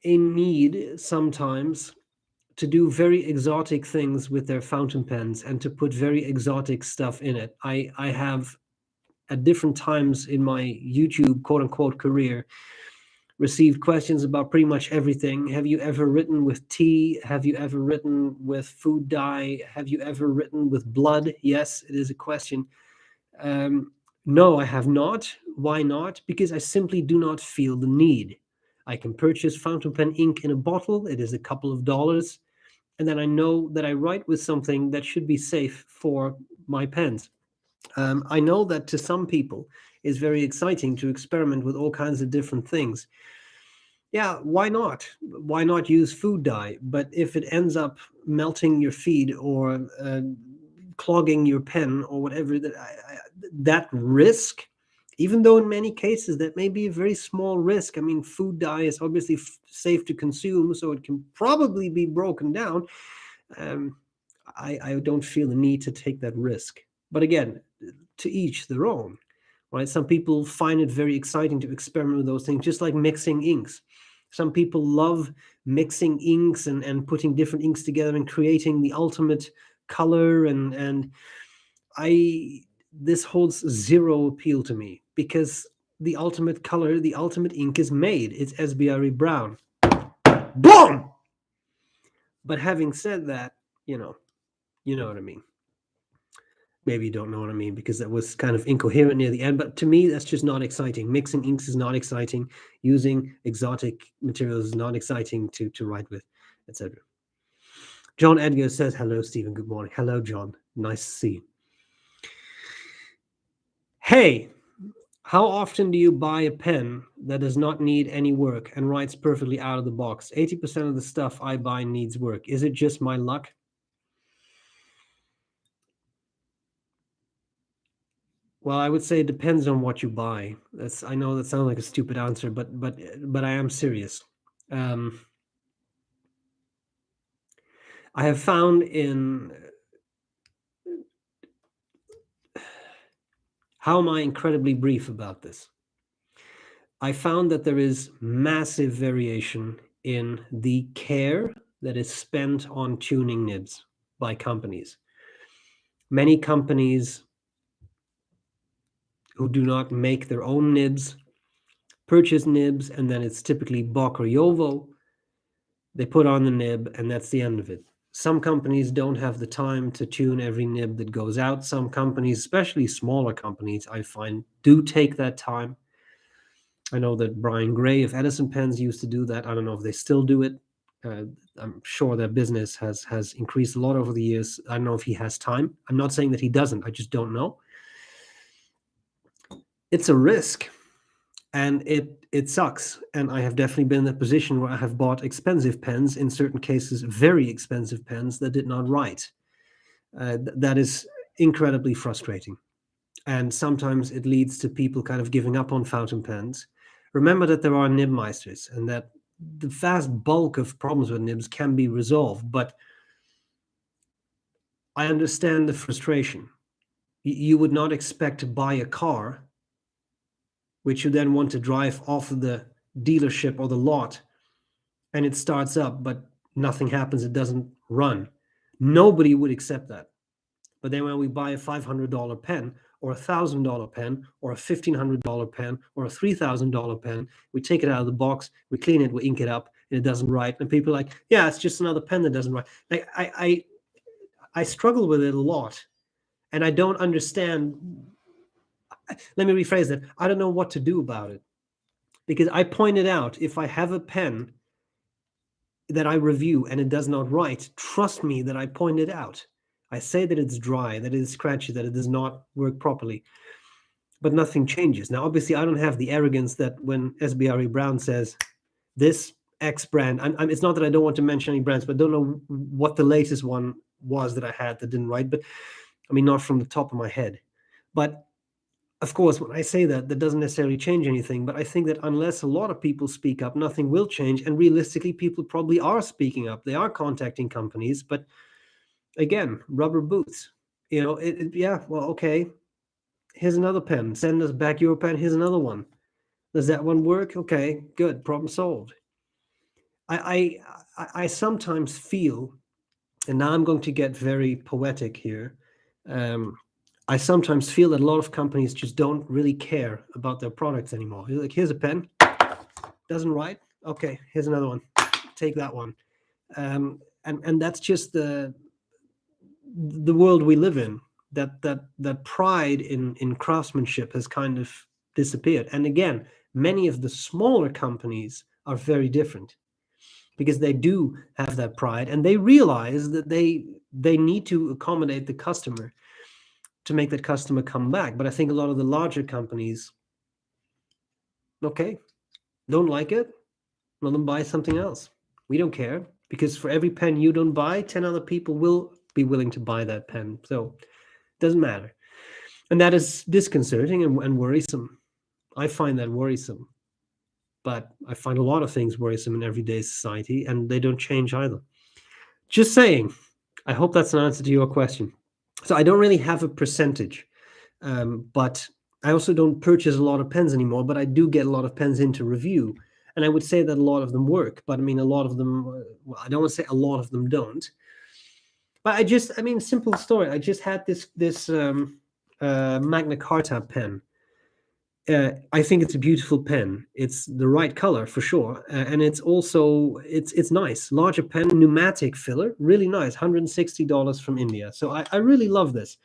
a need sometimes to do very exotic things with their fountain pens and to put very exotic stuff in it. I have at different times in my YouTube quote unquote career received questions about pretty much everything. Have you ever written with tea? Have you ever written with food dye? Have you ever written with blood? Yes, it is a question. No, I have not. Why not? Because I simply do not feel the need. I can purchase fountain pen ink in a bottle. It is a couple of dollars. And then I know that I write with something that should be safe for my pens. I know that to some people it's very exciting to experiment with all kinds of different things. Yeah, why not? Why not use food dye? But if it ends up melting your feed or clogging your pen or whatever, that risk, even though in many cases that may be a very small risk. I mean, food dye is obviously safe to consume, so it can probably be broken down. I don't feel the need to take that risk. But again, to each their own, right? Some people find it very exciting to experiment with those things, just like mixing inks. Some people love mixing inks and putting different inks together and creating the ultimate color. And this holds zero appeal to me because the ultimate color, the ultimate ink is made. It's SBREBROWN. Boom! But having said that, you know what I mean. Maybe you don't know what I mean because that was kind of incoherent near the end. But to me, that's just not exciting. Mixing inks is not exciting. Using exotic materials is not exciting to write with, etc. John Edgar says, hello, Stephen. Good morning. Hello, John. Nice to see you. Hey, how often do you buy a pen that does not need any work and writes perfectly out of the box? 80% of the stuff I buy needs work. Is it just my luck? Well, I would say it depends on what you buy. I know that sounds like a stupid answer, but I am serious. I have found in how am I incredibly brief about this? I found that there is massive variation in the care that is spent on tuning nibs by companies. Many companies who do not make their own nibs purchase nibs, and then it's typically Bock or Jovo. They put on the nib, and that's the end of it. Some companies don't have the time to tune every nib that goes out. Some companies, especially smaller companies, I find, do take that time. I know that Brian Gray of Edison Pens used to do that. I don't know if they still do it. I'm sure their business has increased a lot over the years. I don't know if he has time. I'm not saying that he doesn't. I just don't know. It's a risk, and it sucks. And I have definitely been in that position where I have bought expensive pens, in certain cases, very expensive pens that did not write. That is incredibly frustrating. And sometimes it leads to people kind of giving up on fountain pens. Remember that there are nibmeisters, and that the vast bulk of problems with nibs can be resolved, but I understand the frustration. You would not expect to buy a car, which you then want to drive off of the dealership or the lot, and it starts up, but nothing happens, it doesn't run. Nobody would accept that. But then when we buy a $500 pen, or a $1,000 pen, or a $1,500 pen, or a $3,000 pen, we take it out of the box, we clean it, we ink it up, and it doesn't write. And people are like, yeah, it's just another pen that doesn't write. Like, I struggle with it a lot, and I don't understand. Let me rephrase that. I don't know what to do about it, because I pointed out, if I have a pen that I review and it does not write, trust me that I pointed out. I say that it's dry, that it is scratchy, that it does not work properly, but nothing changes. Now, obviously, I don't have the arrogance that when SBREBROWN says this X brand, it's not that I don't want to mention any brands, but I don't know what the latest one was that I had that didn't write, but I mean, not from the top of my head. But of course, when I say that, that doesn't necessarily change anything. But I think that unless a lot of people speak up, nothing will change. And realistically, people probably are speaking up. They are contacting companies, but again, rubber boots. Yeah, well, okay. Here's another pen. Send us back your pen. Here's another one. Does that one work? Okay, good. Problem solved. I sometimes feel, and now I'm going to get very poetic here. I sometimes feel that a lot of companies just don't really care about their products anymore. You're like, here's a pen. Doesn't write. Okay, here's another one. Take that one. And that's just the world we live in. That pride in craftsmanship has kind of disappeared. And again, many of the smaller companies are very different, because they do have that pride, and they realize that they need to accommodate the customer to make that customer come back. But I think a lot of the larger companies, okay, don't like it, let them buy something else. We don't care, because for every pen you don't buy, 10 other people will be willing to buy that pen. So it doesn't matter. And that is disconcerting and worrisome. I find that worrisome. But I find a lot of things worrisome in everyday society, and they don't change either. Just saying. I hope that's an answer to your question. So I don't really have a percentage, but I also don't purchase a lot of pens anymore, but I do get a lot of pens into review. And I would say that a lot of them work, but I mean, a lot of them, well, I don't want to say a lot of them don't. But simple story. I just had this Magna Carta pen. I think it's a beautiful pen. It's the right color for sure, and it's also it's nice. Larger pen, pneumatic filler, really nice. $160 from India. So I really love this.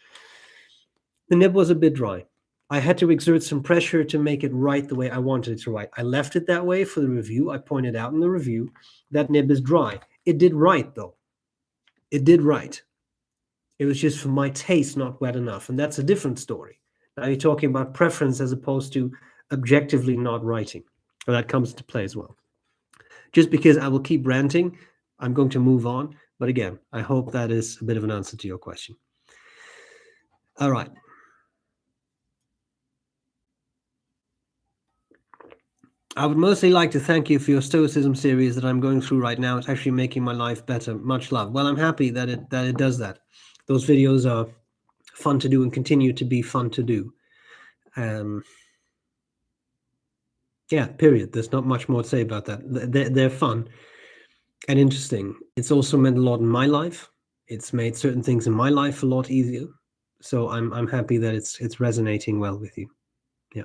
The nib was a bit dry. I had to exert some pressure to make it write the way I wanted it to write. I left it that way for the review. I pointed out in the review that nib is dry. It did write though. It did write. It was just for my taste not wet enough, and that's a different story. Now you're talking about preference as opposed to objectively not writing. So that comes into play as well. Just because I will keep ranting, I'm going to move on. But again, I hope that is a bit of an answer to your question. All right. I would mostly like to thank you for your Stoicism series that I'm going through right now. It's actually making my life better. Much love. Well, I'm happy that it does that. Those videos are fun to do and continue to be fun to do. Yeah, period. There's not much more to say about that. They're fun and interesting. It's also meant a lot in my life. It's made certain things in my life a lot easier. So I'm happy that it's resonating well with you. Yeah.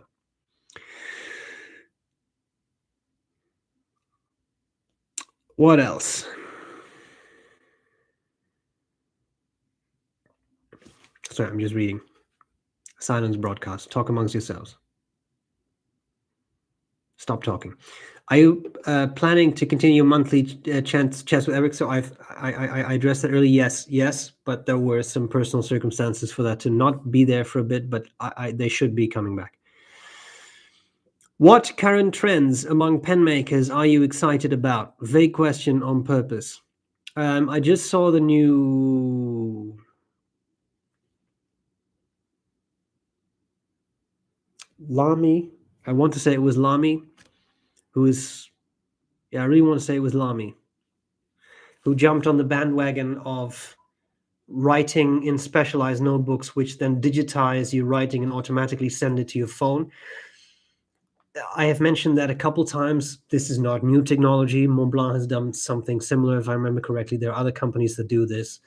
What else? Sorry, I'm just reading. Silence broadcast. Talk amongst yourselves. Stop talking. Are you planning to continue monthly chats with Eric? So I addressed that earlier. Yes, but there were some personal circumstances for that to not be there for a bit. But they should be coming back. What current trends among pen makers are you excited about? Vague question on purpose. I just saw the new Lamy. I want to say it was Lamy, who is, yeah, I really want to say it was Lamy, who jumped on the bandwagon of writing in specialized notebooks, which then digitize your writing and automatically send it to your phone. I have mentioned that a couple times. This is not new technology. Montblanc has done something similar, if I remember correctly. There are other companies that do this.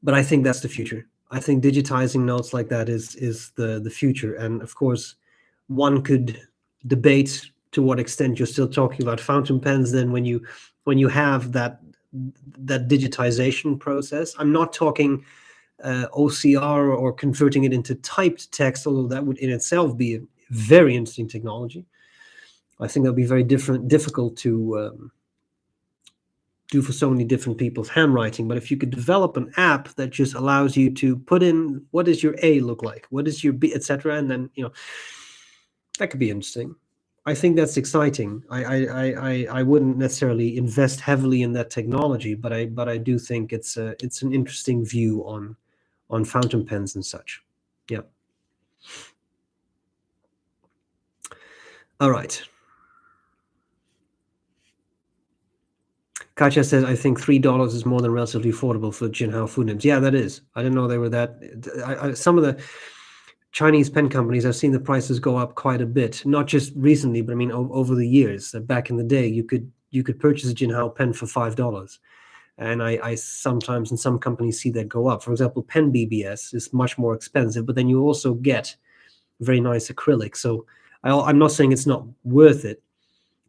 But I think that's the future. I think digitizing notes like that is the future. And of course, one could debate to what extent you're still talking about fountain pens then when you have that digitization process. I'm not talking OCR or converting it into typed text, although that would in itself be a very interesting technology. I think that'll be very difficult to do for so many different people's handwriting. But if you could develop an app that just allows you to put in what does your A look like, what is your B, etc., and then that could be interesting. I think that's exciting. I wouldn't necessarily invest heavily in that technology, but I do think it's an interesting view on fountain pens and such. Yeah. All right. Katja says, I think $3 is more than relatively affordable for Jinhao food names. Yeah, that is. I didn't know they were that. Some of the Chinese pen companies, I've seen the prices go up quite a bit, not just recently, but I mean over the years. Back in the day, you could purchase a Jinhao pen for $5, and I sometimes in some companies see that go up. For example, Pen BBS is much more expensive, but then you also get very nice acrylic. So I'm not saying it's not worth it,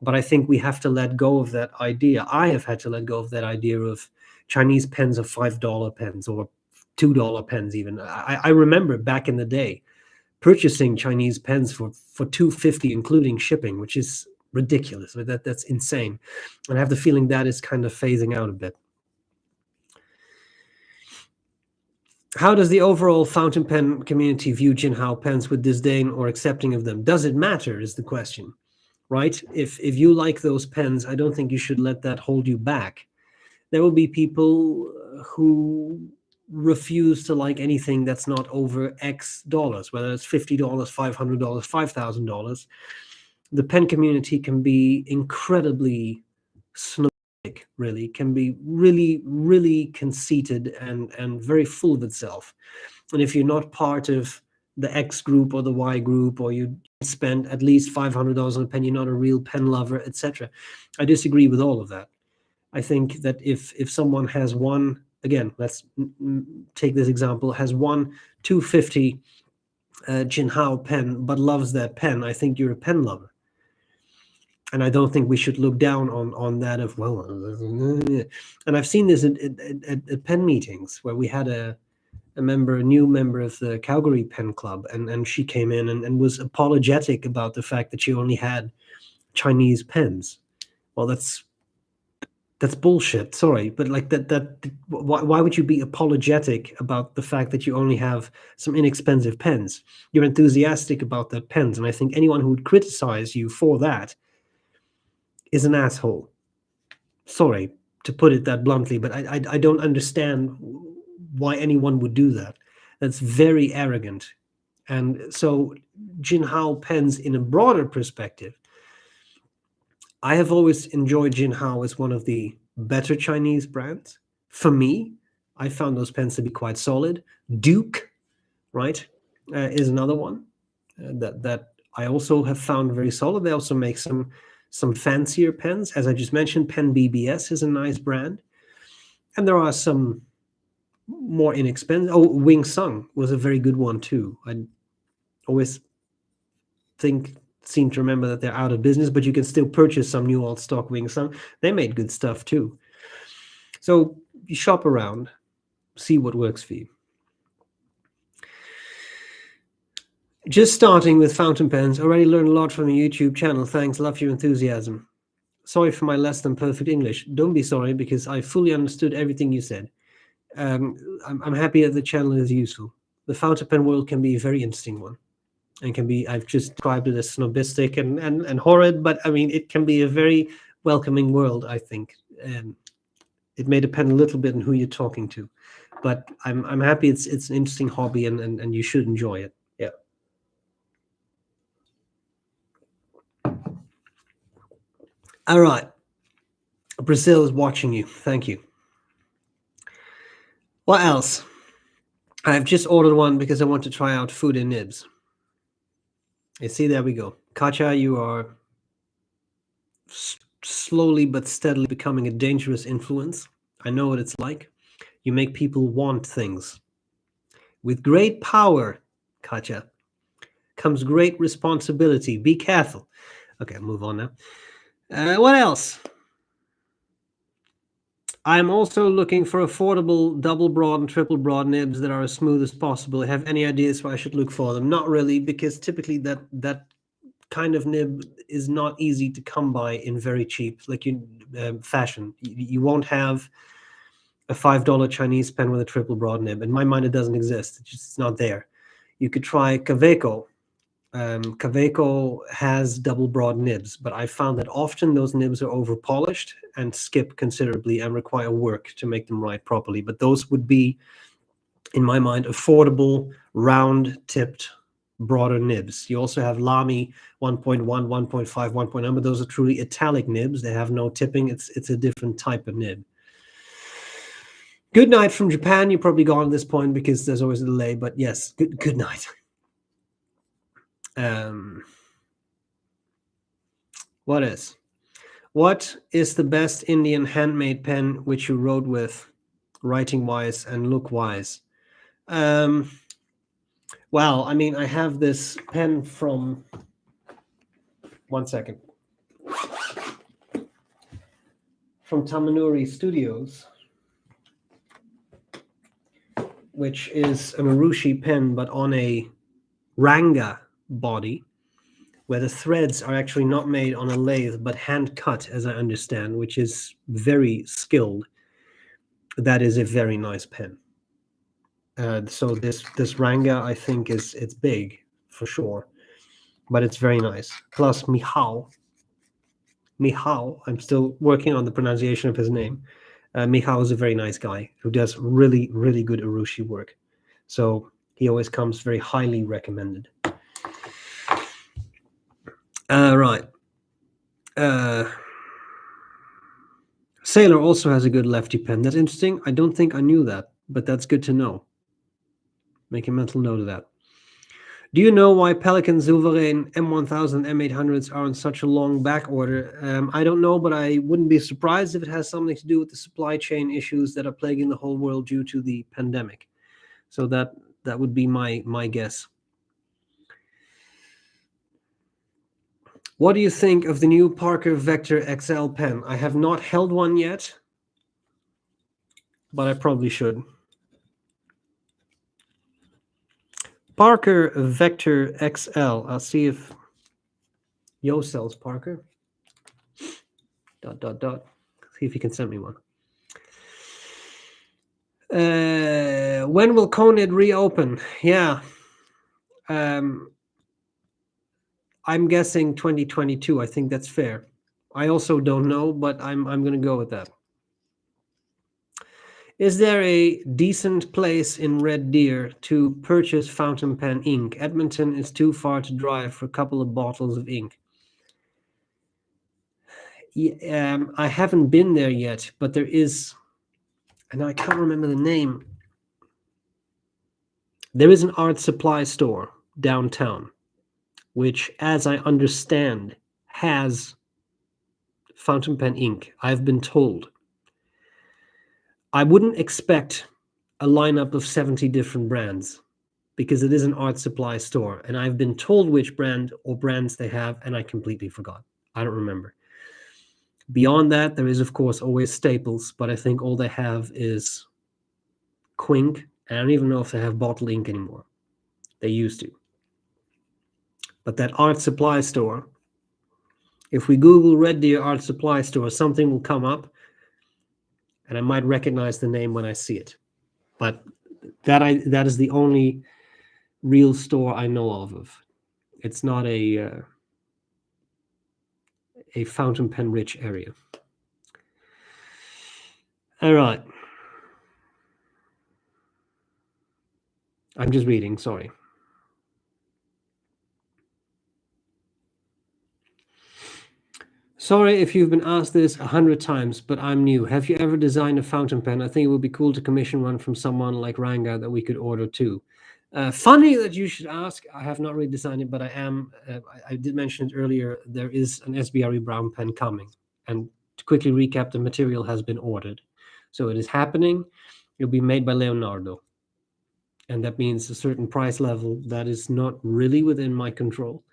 but I think we have to let go of that idea. I have had to let go of that idea of Chinese pens of $5 pens or $2 pens even. I remember back in the day purchasing Chinese pens for $2.50 including shipping, which is ridiculous. That's insane. And I have the feeling that is kind of phasing out a bit. How does the overall fountain pen community view Jinhao pens, with disdain or accepting of them? Does it matter is the question, right? If you like those pens, I don't think you should let that hold you back. There will be people who refuse to like anything that's not over X dollars, whether it's $50, $500, $5,000. The pen community can be incredibly snobbish, really, can be really, really conceited and very full of itself. And if you're not part of the X group or the Y group, or you spend at least $500 on a pen, you're not a real pen lover, etc. I disagree with all of that. I think that if someone has one, again, let's take this example, has one 250 Jinhao pen, but loves that pen, I think you're a pen lover. And I don't think we should look down on that of, well, and I've seen this at pen meetings where we had a new member of the Calgary Pen Club, and she came in and was apologetic about the fact that she only had Chinese pens. Well, that's That's bullshit. Sorry, but like why would you be apologetic about the fact that you only have some inexpensive pens? You're enthusiastic about that pens, and I think anyone who would criticize you for that is an asshole. Sorry to put it that bluntly, but I don't understand why anyone would do that. That's very arrogant. And so Jinhao pens, in a broader perspective, I have always enjoyed Jinhao as one of the better Chinese brands. For me, I found those pens to be quite solid. Duke, right, is another one that I also have found very solid. They also make some fancier pens, as I just mentioned. Pen BBS is a nice brand, and there are some more inexpensive. Oh, Wing Sung was a very good one too. I always seem to remember that they're out of business, but you can still purchase some new old stock Wing Sung. They made good stuff too. So you shop around, see what works for you. Just starting with fountain pens. Already learned a lot from your YouTube channel. Thanks. Love your enthusiasm. Sorry for my less than perfect English. Don't be sorry, because I fully understood everything you said. I'm happy that the channel is useful. The fountain pen world can be a very interesting one, and can be, I've just described it as snobistic and horrid, but I mean, it can be a very welcoming world, I think. It may depend a little bit on who you're talking to, but I'm happy it's an interesting hobby, and you should enjoy it. Yeah. All right. Brazil is watching you. Thank you. What else? I've just ordered one because I want to try out food in nibs. You see, there we go. Katja, you are slowly but steadily becoming a dangerous influence. I know what it's like. You make people want things. With great power, Katja, comes great responsibility. Be careful. Okay, I'll move on now. What else? I'm also looking for affordable double broad and triple broad nibs that are as smooth as possible. Have any ideas where I should look for them? Not really, because typically that kind of nib is not easy to come by in very cheap, like fashion. You won't have a $5 Chinese pen with a triple broad nib. In my mind, it doesn't exist. It's not there. You could try Kaweco. Kaweco has double broad nibs, but I found that often those nibs are over polished and skip considerably and require work to make them write properly. But those would be, in my mind, affordable, round tipped, broader nibs. You also have Lamy 1.1, 1.5, 1.9, but those are truly italic nibs. They have no tipping. It's a different type of nib. Good night from Japan. You're probably gone at this point because there's always a delay, but yes, good night. What is the best Indian handmade pen which you wrote with, writing wise and look wise? Well, I mean, I have this pen from, one second, from Tamanuri Studios, which is an urushi pen, but on a ranga body, where the threads are actually not made on a lathe, but hand cut, as I understand, which is very skilled. That is a very nice pen. So this ranga, I think, it's big for sure, but it's very nice. Plus Mihao, I'm still working on the pronunciation of his name. Mihao is a very nice guy who does really, really good urushi work. So he always comes very highly recommended. Right. Sailor also has a good lefty pen. That's interesting. I don't think I knew that, but that's good to know. Make a mental note of that. Do you know why Pelican, Silverane, M1000, M800s are on such a long back order? I don't know, but I wouldn't be surprised if it has something to do with the supply chain issues that are plaguing the whole world due to the pandemic. So that would be my guess. What do you think of the new Parker Vector XL pen? I have not held one yet, but I probably should. Parker Vector XL. I'll see if Yo sells Parker. ... See if you can send me one. When will Conant reopen? Yeah. I'm guessing 2022. I think that's fair. I also don't know, but I'm going to go with that. Is there a decent place in Red Deer to purchase fountain pen ink? Edmonton is too far to drive for a couple of bottles of ink. I haven't been there yet, but there is, and I can't remember the name. There is an art supply store downtown, which, as I understand, has fountain pen ink. I've been told. I wouldn't expect a lineup of 70 different brands because it is an art supply store, and I've been told which brand or brands they have, and I completely forgot. I don't remember. Beyond that, there is, of course, always staples, but I think all they have is Quink. I don't even know if they have bottle ink anymore. They used to. But that art supply store, if we Google Red Deer art supply store, something will come up, and I might recognize the name when I see it. But that is the only real store I know of. It's not a fountain pen rich area. All right. I'm just reading, sorry. Sorry if you've been asked this 100 times, but I'm new. Have you ever designed a fountain pen? I think it would be cool to commission one from someone like Ranga that we could order too. Funny that you should ask. I have not really designed it, but I am. I did mention it earlier. There is an SBREBROWN pen coming. And to quickly recap, the material has been ordered. So it is happening. It'll be made by Leonardo. And that means a certain price level that is not really within my control.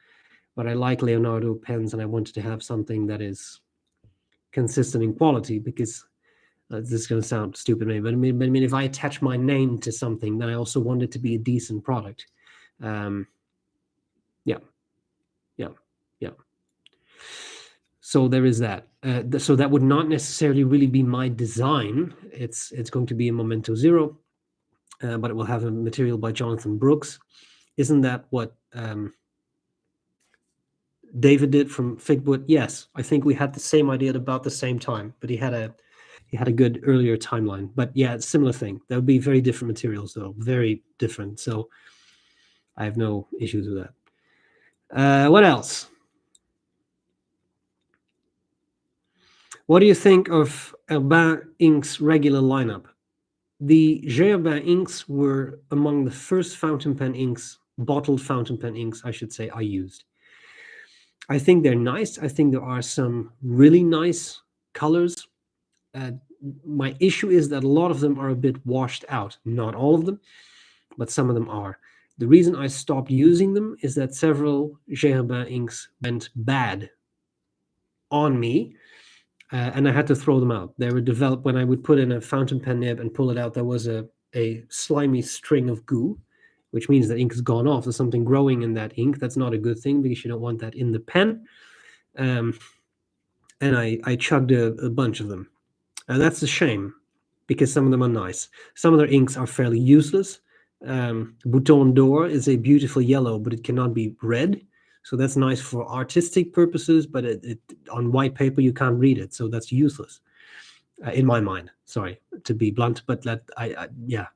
But I like Leonardo pens, and I wanted to have something that is consistent in quality because this is going to sound stupid, maybe, but I mean, if I attach my name to something, then I also want it to be a decent product. Yeah. So there is that. So that would not necessarily really be my design. It's going to be a Memento Zero, but it will have a material by Jonathan Brooks. Isn't that what David did from Figwood? Yes, I think we had the same idea at about the same time, but he had a good earlier timeline. But yeah, it's a similar thing. That would be very different materials, though, very different. So I have no issues with that. What else? What do you think of Herbin Inks' regular lineup? The Herbin inks were among the first fountain pen inks, bottled fountain pen inks, I should say, I used. I think they're nice. I think there are some really nice colors. My issue is that a lot of them are a bit washed out. Not all of them, but some of them are. The reason I stopped using them is that several Herbin inks went bad on me, and I had to throw them out. They were developed when I would put in a fountain pen nib and pull it out. There was a slimy string of goo, which means that ink has gone off. There's something growing in that ink. That's not a good thing because you don't want that in the pen. And I chugged a bunch of them. That's a shame because some of them are nice. Some of their inks are fairly useless. Bouton d'Or is a beautiful yellow, but it cannot be red. So that's nice for artistic purposes, but it on white paper you can't read it, so that's useless in my mind. Sorry to be blunt, but yeah,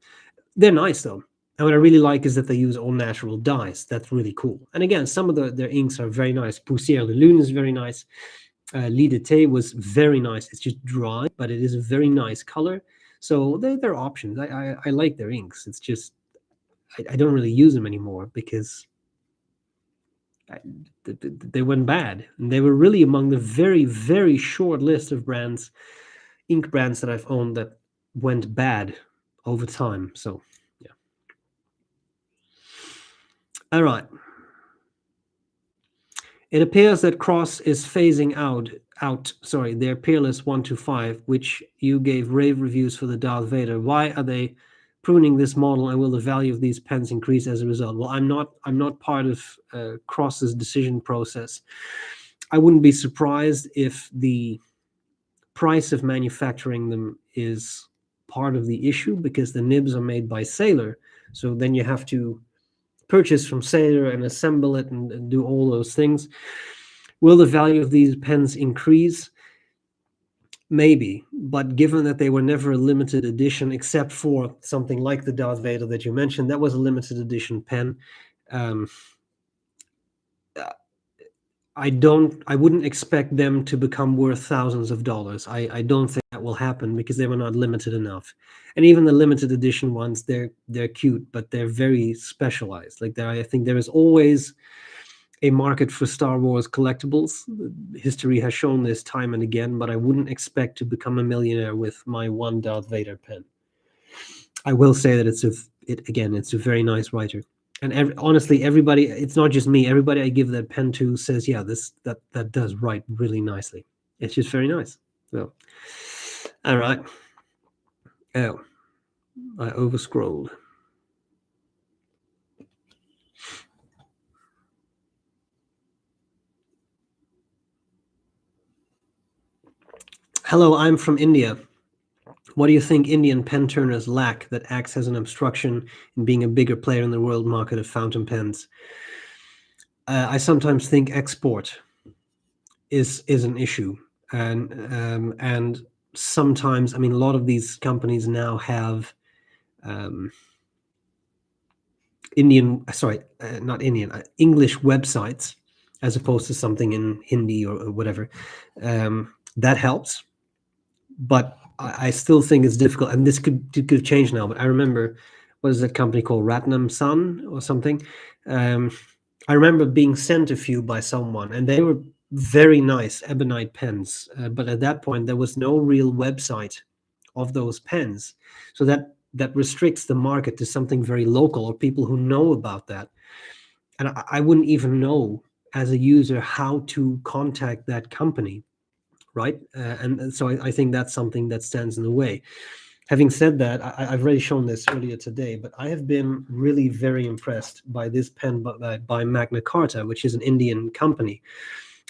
they're nice though. And what I really like is that they use all natural dyes. That's really cool. And again, some of their inks are very nice. Poussière de Lune is very nice. Lit d'été was very nice. It's just dry, but it is a very nice color. So they're options. I like their inks. It's just I don't really use them anymore because they went bad. And they were really among the very, very short list of brands, ink brands that I've owned that went bad over time. So, yeah. All right. It appears that Cross is phasing out their Peerless 125, which you gave rave reviews for the Darth Vader. Why are they pruning this model, and will the value of these pens increase as a result? Well, I'm not part of Cross's decision process. I wouldn't be surprised if the price of manufacturing them is part of the issue, because the nibs are made by Sailor. So then you have to purchase from Sailor and assemble it and do all those things. Will the value of these pens increase? Maybe, but given that they were never a limited edition, except for something like the Darth Vader that you mentioned, that was a limited edition pen. I wouldn't expect them to become worth thousands of dollars. I don't think that will happen, because they were not limited enough. And even the limited edition ones, they're cute, but they're very specialized. Like, I think there is always a market for Star Wars collectibles. History has shown this time and again, but I wouldn't expect to become a millionaire with my one Darth Vader pen. I will say that it's a very nice writer. And honestly, everybody, it's not just me, everybody I give that pen to says, yeah, that does write really nicely. It's just very nice. So, all right. Oh, I overscrolled. Hello, I'm from India. What do you think Indian pen turners lack that acts as an obstruction in being a bigger player in the world market of fountain pens? I sometimes think export is an issue, and sometimes, I mean, a lot of these companies now have English websites, as opposed to something in Hindi or whatever. That helps, but I still think it's difficult, and this could change now. But I remember, what is that company called, Ratnam Sun or something? I remember being sent a few by someone, and they were very nice ebonite pens, but at that point there was no real website of those pens, so that restricts the market to something very local, or people who know about that. And I wouldn't even know as a user how to contact that company, right? And so I think that's something that stands in the way. Having said that, I've already shown this earlier today, but I have been really very impressed by this pen by Magna Carta, which is an Indian company.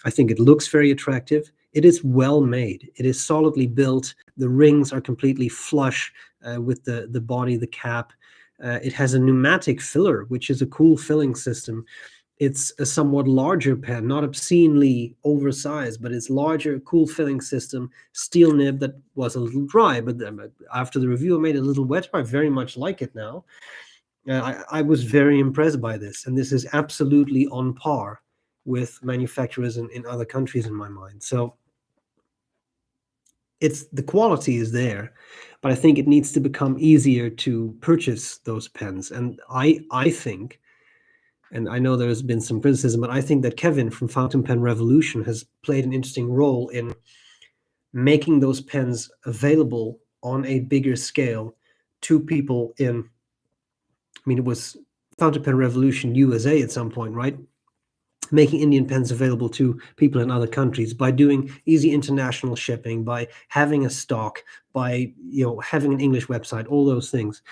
I think it looks very attractive. It is well made. It is solidly built. The rings are completely flush with the body, the cap. It has a pneumatic filler, which is a cool filling system. It's a somewhat larger pen, not obscenely oversized, but it's larger, cool filling system, steel nib that was a little dry, but after the review I made it a little wetter. I very much like it now. I was very impressed by this, and this is absolutely on par with manufacturers in other countries in my mind. So the quality is there, but I think it needs to become easier to purchase those pens. And I think, and I know there's been some criticism, but I think that Kevin from Fountain Pen Revolution has played an interesting role in making those pens available on a bigger scale to people in, I mean, it was Fountain Pen Revolution USA at some point, right? Making Indian pens available to people in other countries by doing easy international shipping, by having a stock, by having an English website, all those things.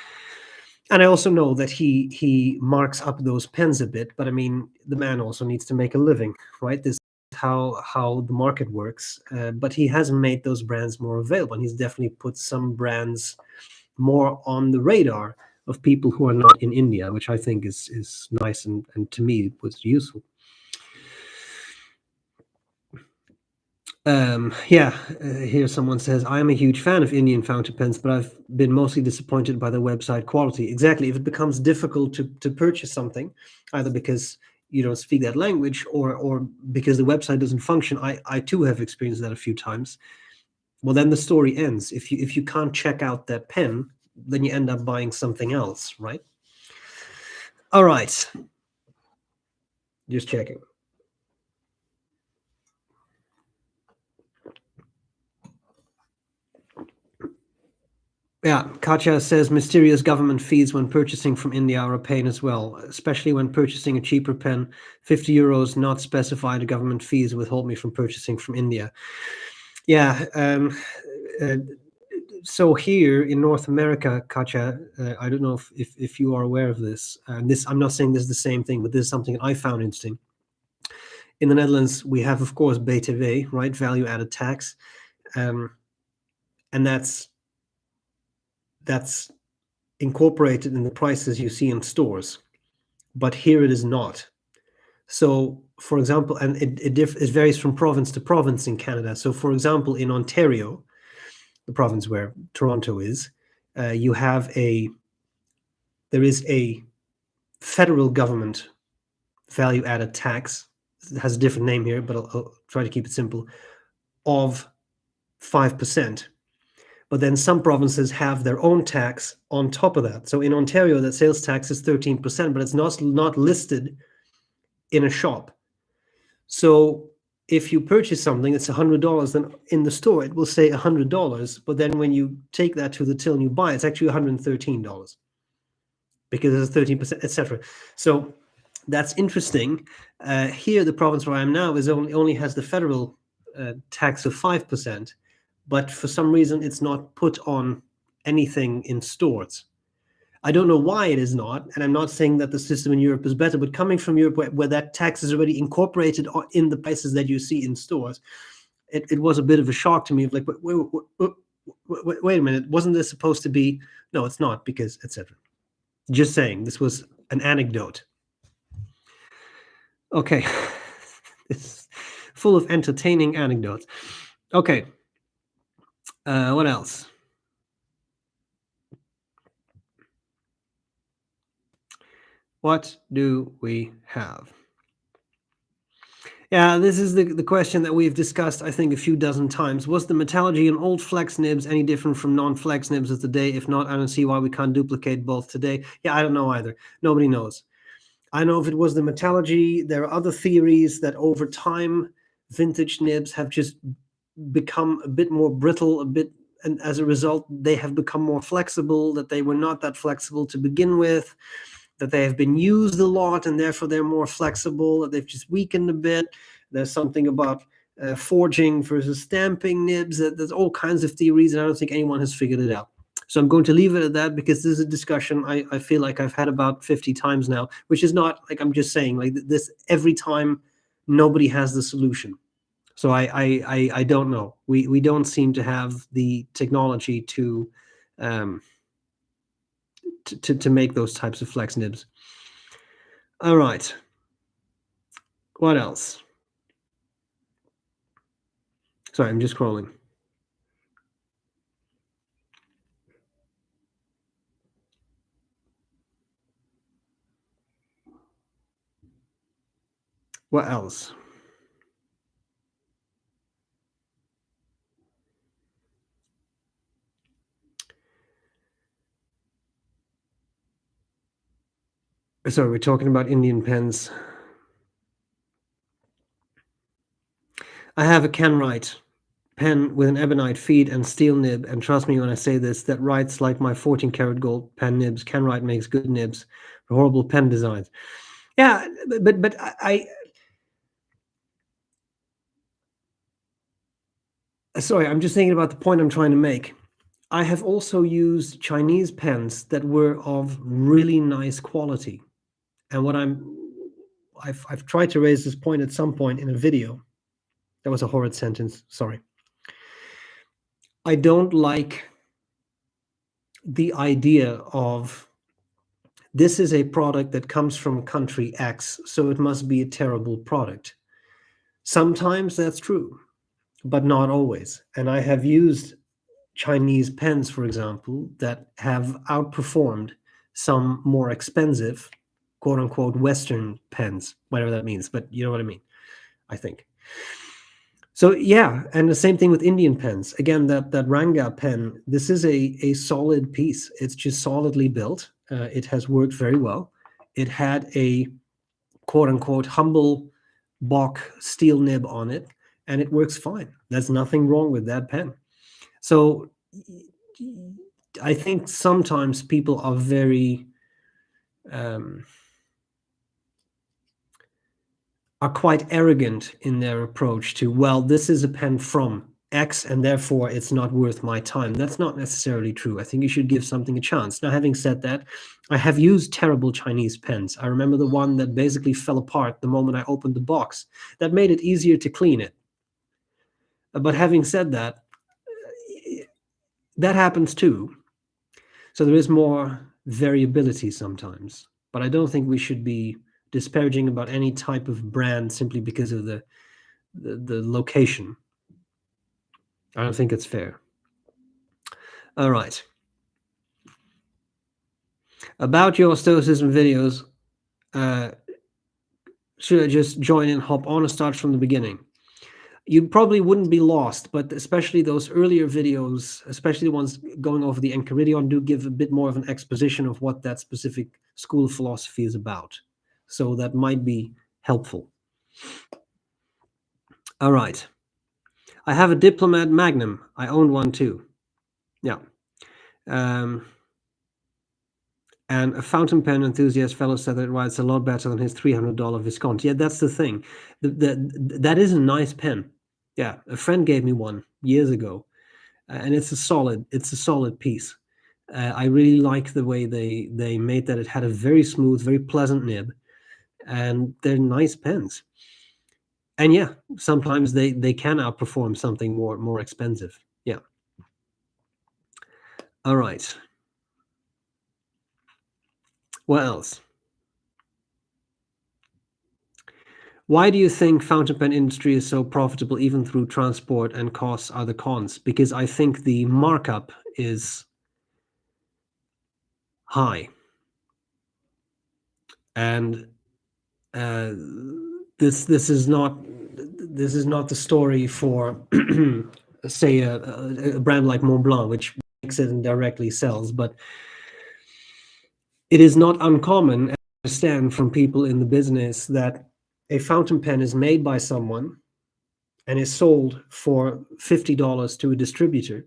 And I also know that he marks up those pens a bit, but I mean, the man also needs to make a living, right? This is how the market works. But he has made those brands more available, and he's definitely put some brands more on the radar of people who are not in India, which I think is nice, and to me was useful. Here someone says, I am a huge fan of Indian fountain pens, but I've been mostly disappointed by the website quality. Exactly. If it becomes difficult to purchase something, either because you don't speak that language or because the website doesn't function, I too have experienced that a few times. Well, then the story ends. If you can't check out that pen, then you end up buying something else, right? All right. Just checking. Yeah, Katja says mysterious government fees when purchasing from India are a pain as well, especially when purchasing a cheaper pen. 50 euros not specified government fees withhold me from purchasing from India. Yeah, so here in North America, Katja, I don't know if you are aware of this. I'm not saying this is the same thing, but this is something I found interesting. In the Netherlands, we have, of course, BTW, right, value added tax. and that's incorporated in the prices you see in stores, but here it is not. So, for example, and it varies from province to province in Canada. So, for example, in Ontario, the province where Toronto is, you have there is a federal government value added tax. It has a different name here, but I'll try to keep it simple, of 5%. But then some provinces have their own tax on top of that. So in Ontario, that sales tax is 13%, but it's not listed in a shop. So if you purchase something that's $100, then in the store it will say $100, but then when you take that to the till and you buy, it's actually $113 because it's 13%, etc. So that's interesting. Here, the province where I am now is only has the federal tax of 5%, but for some reason it's not put on anything in stores. I don't know why it is not, and I'm not saying that the system in Europe is better, but coming from Europe where that tax is already incorporated in the prices that you see in stores, it was a bit of a shock to me of like, wait a minute, wasn't this supposed to be? No, it's not, because etc. Just saying, this was an anecdote. Okay. It's full of entertaining anecdotes. Okay. What else? What do we have? Yeah, this is the question that we've discussed, I think, a few dozen times. Was the metallurgy in old flex nibs any different from non-flex nibs of today? If not, I don't see why we can't duplicate both today. Yeah, I don't know either. Nobody knows. I know if it was the metallurgy, there are other theories that over time, vintage nibs have just become a bit more brittle, and as a result, they have become more flexible, that they were not that flexible to begin with, that they have been used a lot and therefore they're more flexible, that they've just weakened a bit. There's something about forging versus stamping nibs. There's all kinds of theories, and I don't think anyone has figured it out. So I'm going to leave it at that, because this is a discussion I feel like I've had about 50 times now, which is not like, I'm just saying like this every time. Nobody has the solution. So I don't know. We don't seem to have the technology to make those types of flex nibs. All right. What else? Sorry, I'm just scrolling. What else? Sorry, we're talking about Indian pens. I have a Canwrite pen with an ebonite feed and steel nib, and trust me when I say this, that writes like my 14 karat gold pen nibs. Canwrite makes good nibs for horrible pen designs. Yeah, but sorry, I'm just thinking about the point I'm trying to make. I have also used Chinese pens that were of really nice quality. And what I've tried to raise this point at some point in a video. That was a horrid sentence, sorry. I don't like the idea of this is a product that comes from country X, so it must be a terrible product. Sometimes that's true, but not always. And I have used Chinese pens, for example, that have outperformed some more expensive, quote unquote, Western pens, whatever that means, but you know what I mean, I think. So yeah, and the same thing with Indian pens. Again, that Ranga pen, this is a solid piece. It's just solidly built. It has worked very well. It had a quote unquote humble Bock steel nib on it, and it works fine. There's nothing wrong with that pen. So I think sometimes people are very are quite arrogant in their approach to, well, this is a pen from X and therefore it's not worth my time. That's not necessarily true. I think you should give something a chance. Now, having said that, I have used terrible Chinese pens. I remember the one that basically fell apart the moment I opened the box. That made it easier to clean it. But having said that, that happens too. So there is more variability sometimes, but I don't think we should be disparaging about any type of brand simply because of the location. I don't think it's fair. All right. About your Stoicism videos, should I just join in, hop on, and start from the beginning? You probably wouldn't be lost, but especially those earlier videos, especially the ones going over the Enchiridion, do give a bit more of an exposition of what that specific school of philosophy is about. So that might be helpful. All right. I have a Diplomat Magnum. I own one too. Yeah. And a fountain pen enthusiast fellow said that it writes a lot better than his $300 Visconti. Yeah, that's the thing. That is a nice pen. Yeah, a friend gave me one years ago, and it's a solid piece. I really like the way they made that. It had a very smooth, very pleasant nib, and they're nice pens. And yeah, sometimes they can outperform something more expensive. Yeah. All right. What else? Why do you think fountain pen industry is so profitable even through transport and costs are the cons? Because I think the markup is high. And this is not the story for say a brand like Montblanc, which makes it and directly sells, but it is not uncommon, I understand from people in the business, that a fountain pen is made by someone and is sold for $50 to a distributor.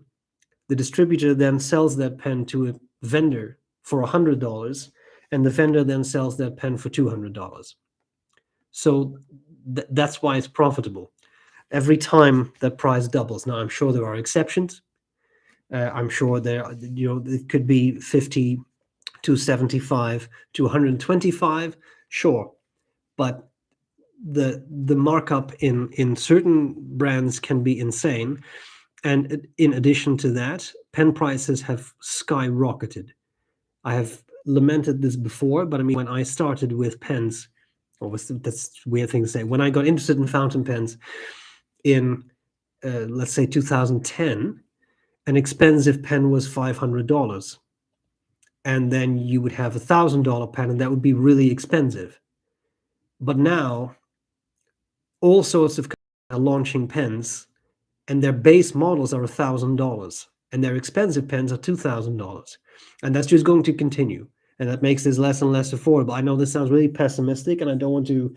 The distributor then sells that pen to a vendor for $100, and the vendor then sells that pen for $200. So that's why it's profitable. Every time that price doubles. Now, I'm sure there are exceptions. I'm sure it could be 50 to 75 to 125, sure. But the markup in certain brands can be insane. And in addition to that, pen prices have skyrocketed. I have lamented this before, but I mean, when I started with pens, that's a weird thing to say. When I got interested in fountain pens in, let's say, 2010, an expensive pen was $500. And then you would have $1,000 pen, and that would be really expensive. But now, all sorts of companies are launching pens, and their base models are $1,000, and their expensive pens are $2,000, and that's just going to continue, and that makes this less and less affordable. I know this sounds really pessimistic, and I don't want to.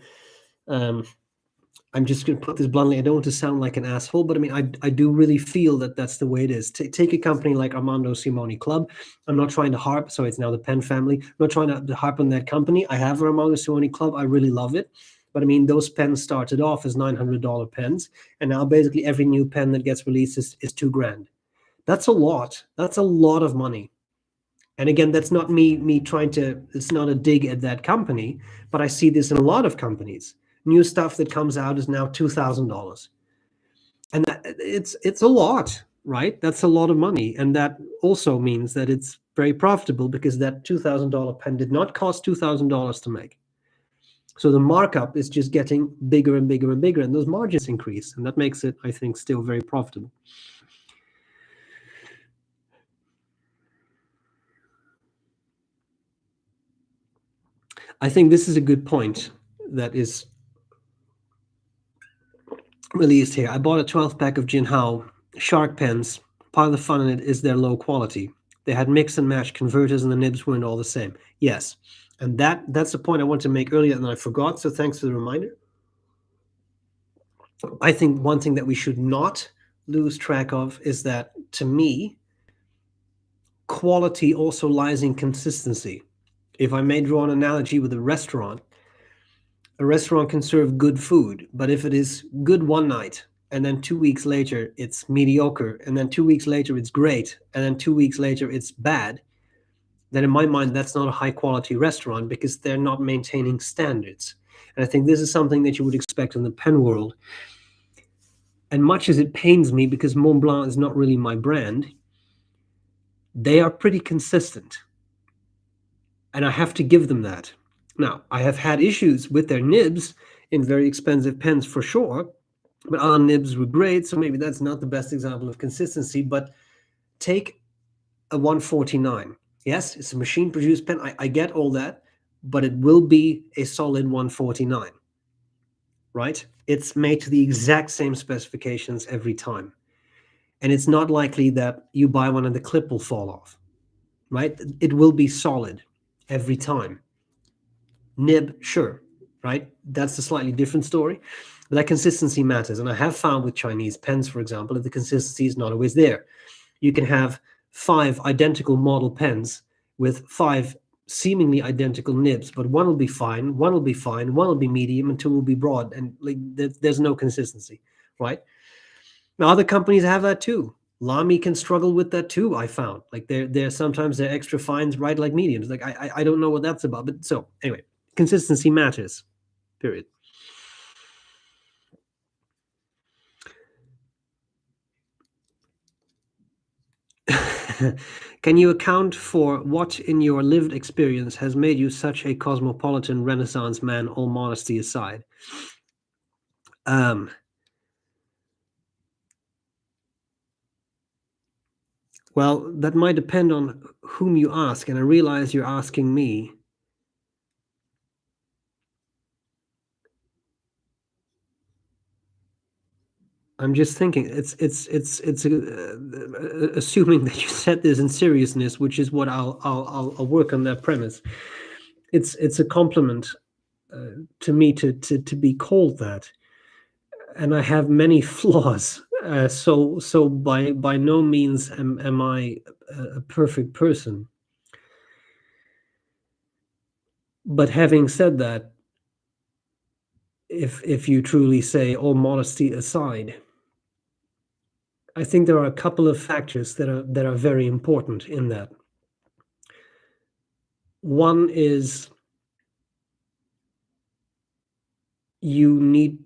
I'm just going to put this bluntly. I don't want to sound like an asshole, but I mean, I do really feel that that's the way it is. Take a company like Armando Simoni Club. I'm not trying to harp, so it's now the Pen family. I'm not trying to harp on that company. I have Armando Simoni Club. I really love it. But I mean, those pens started off as $900 pens, and now basically every new pen that gets released is $2,000. That's a lot. That's a lot of money. And again, that's not me trying to. It's not a dig at that company, but I see this in a lot of companies. New stuff that comes out is now $2,000, and it's a lot, right? That's a lot of money, and that also means that it's very profitable because that $2,000 pen did not cost $2,000 to make. So the markup is just getting bigger and bigger and bigger, and those margins increase, and that makes it, I think, still very profitable. I think this is a good point that is released here. I bought a 12 pack of Jinhao shark pens. Part of the fun in it is their low quality. They had mix and match converters, and the nibs weren't all the same. Yes, and that's the point I wanted to make earlier, and I forgot. So thanks for the reminder. I think one thing that we should not lose track of is that, to me, quality also lies in consistency. If I may draw an analogy with a restaurant can serve good food, but if it is good one night and then 2 weeks later it's mediocre, and then 2 weeks later it's great, and then 2 weeks later it's bad, then in my mind that's not a high quality restaurant because they're not maintaining standards. And I think this is something that you would expect in the pen world. And much as it pains me because Montblanc is not really my brand, they are pretty consistent. And I have to give them that. Now, I have had issues with their nibs in very expensive pens for sure, but other nibs were great, so maybe that's not the best example of consistency. But take a 149. Yes, it's a machine-produced pen. I get all that, but it will be a solid 149, right? It's made to the exact same specifications every time. And it's not likely that you buy one and the clip will fall off, right? It will be solid every time. Nib, sure, right? That's a slightly different story. But that consistency matters. And I have found with Chinese pens, for example, that the consistency is not always there. You can have 5 identical model pens with 5 seemingly identical nibs, but one will be fine, one will be fine, one will be medium, and 2 will be broad. And like there's no consistency, right? Now, other companies have that too. Lamy can struggle with that too, I found. Like they're sometimes they're extra fines, right, like mediums. Like I don't know what that's about. But so anyway, consistency matters, period. Can you account for what in your lived experience has made you such a cosmopolitan Renaissance man, all modesty aside? Well, that might depend on whom you ask, and I realize you're asking me. I'm just thinking it's assuming that you said this in seriousness, which is what I'll work on that premise. It's a compliment to me to be called that, and I have many flaws. So by no means am I a perfect person. But having said that, if you truly say all modesty aside, I think there are a couple of factors that are very important in that. One is you need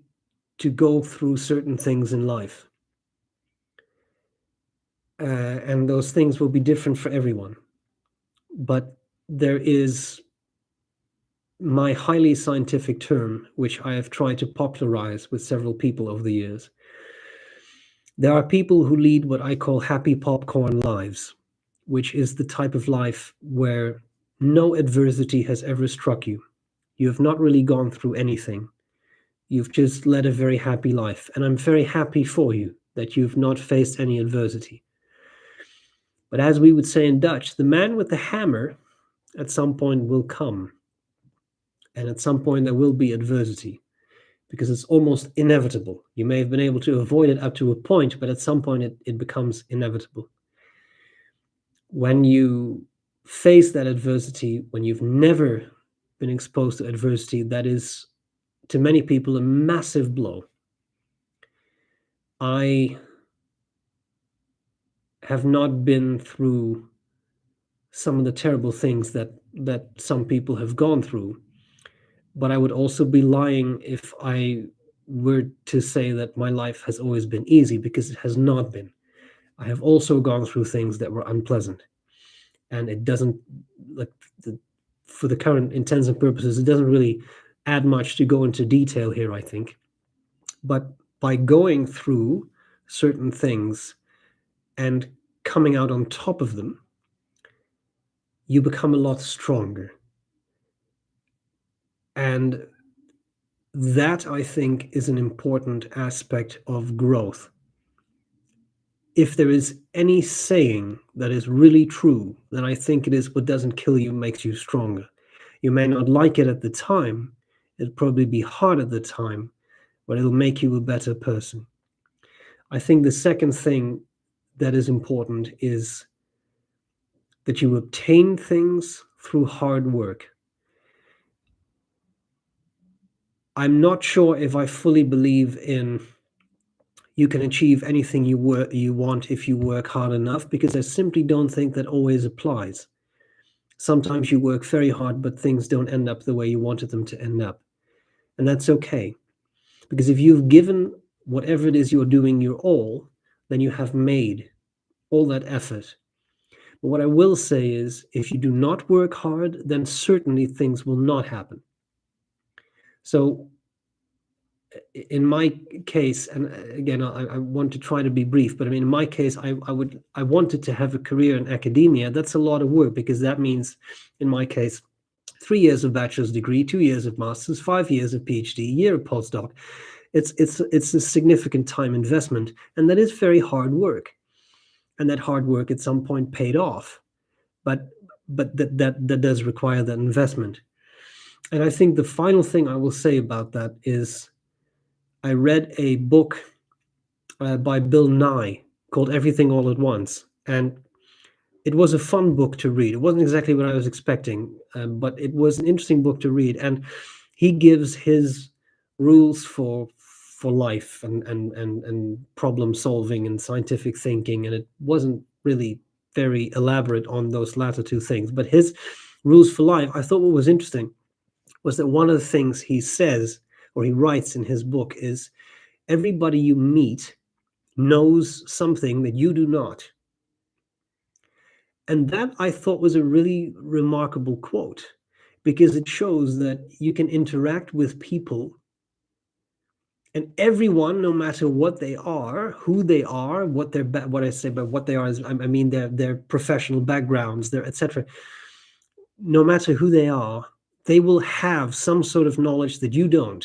to go through certain things in life. And those things will be different for everyone. But there is my highly scientific term, which I have tried to popularize with several people over the years. There are people who lead what I call happy popcorn lives, which is the type of life where no adversity has ever struck you. You have not really gone through anything. You've just led a very happy life. And I'm very happy for you that you've not faced any adversity. But as we would say in Dutch, the man with the hammer at some point will come. And at some point there will be adversity because it's almost inevitable. You may have been able to avoid it up to a point, but at some point it becomes inevitable. When you face that adversity, when you've never been exposed to adversity, that is, to many people, a massive blow. I have not been through some of the terrible things that some people have gone through, but I would also be lying if I were to say that my life has always been easy, because it has not been. I have also gone through things that were unpleasant, and it doesn't, like, for the current intents and purposes, it doesn't really add much to go into detail here, I think. But by going through certain things and coming out on top of them, you become a lot stronger. And that, I think, is an important aspect of growth. If there is any saying that is really true, then I think it is what doesn't kill you makes you stronger. You may not like it at the time. It'll probably be hard at the time, but it'll make you a better person. I think the second thing that is important is that you obtain things through hard work. I'm not sure if I fully believe in you can achieve anything you want if you work hard enough, because I simply don't think that always applies. Sometimes you work very hard, but things don't end up the way you wanted them to end up. And that's okay. Because if you've given whatever it is you're doing your all, then you have made all that effort. What I will say is, if you do not work hard, then certainly things will not happen. So, in my case, and again, I want to try to be brief, but I mean, in my case, I wanted to have a career in academia. That's a lot of work because that means, in my case, 3 years of bachelor's degree, 2 years of master's, 5 years of PhD, a year of postdoc. It's a significant time investment, and that is very hard work. And that hard work at some point paid off, but that does require that investment. And I think the final thing I will say about that is I read a book by Bill Nye called Everything All at Once, and it was a fun book to read. It wasn't exactly what I was expecting, but it was an interesting book to read. And he gives his rules for life and problem solving and scientific thinking, and it wasn't really very elaborate on those latter two things. But his rules for life, I thought what was interesting was that one of the things he says or he writes in his book is everybody you meet knows something that you do not. And that I thought was a really remarkable quote because it shows that you can interact with people and everyone, no matter what they are, who they are, what what I say about what they are is, I mean their professional backgrounds, their etc. No matter who they will have some sort of knowledge that you don't,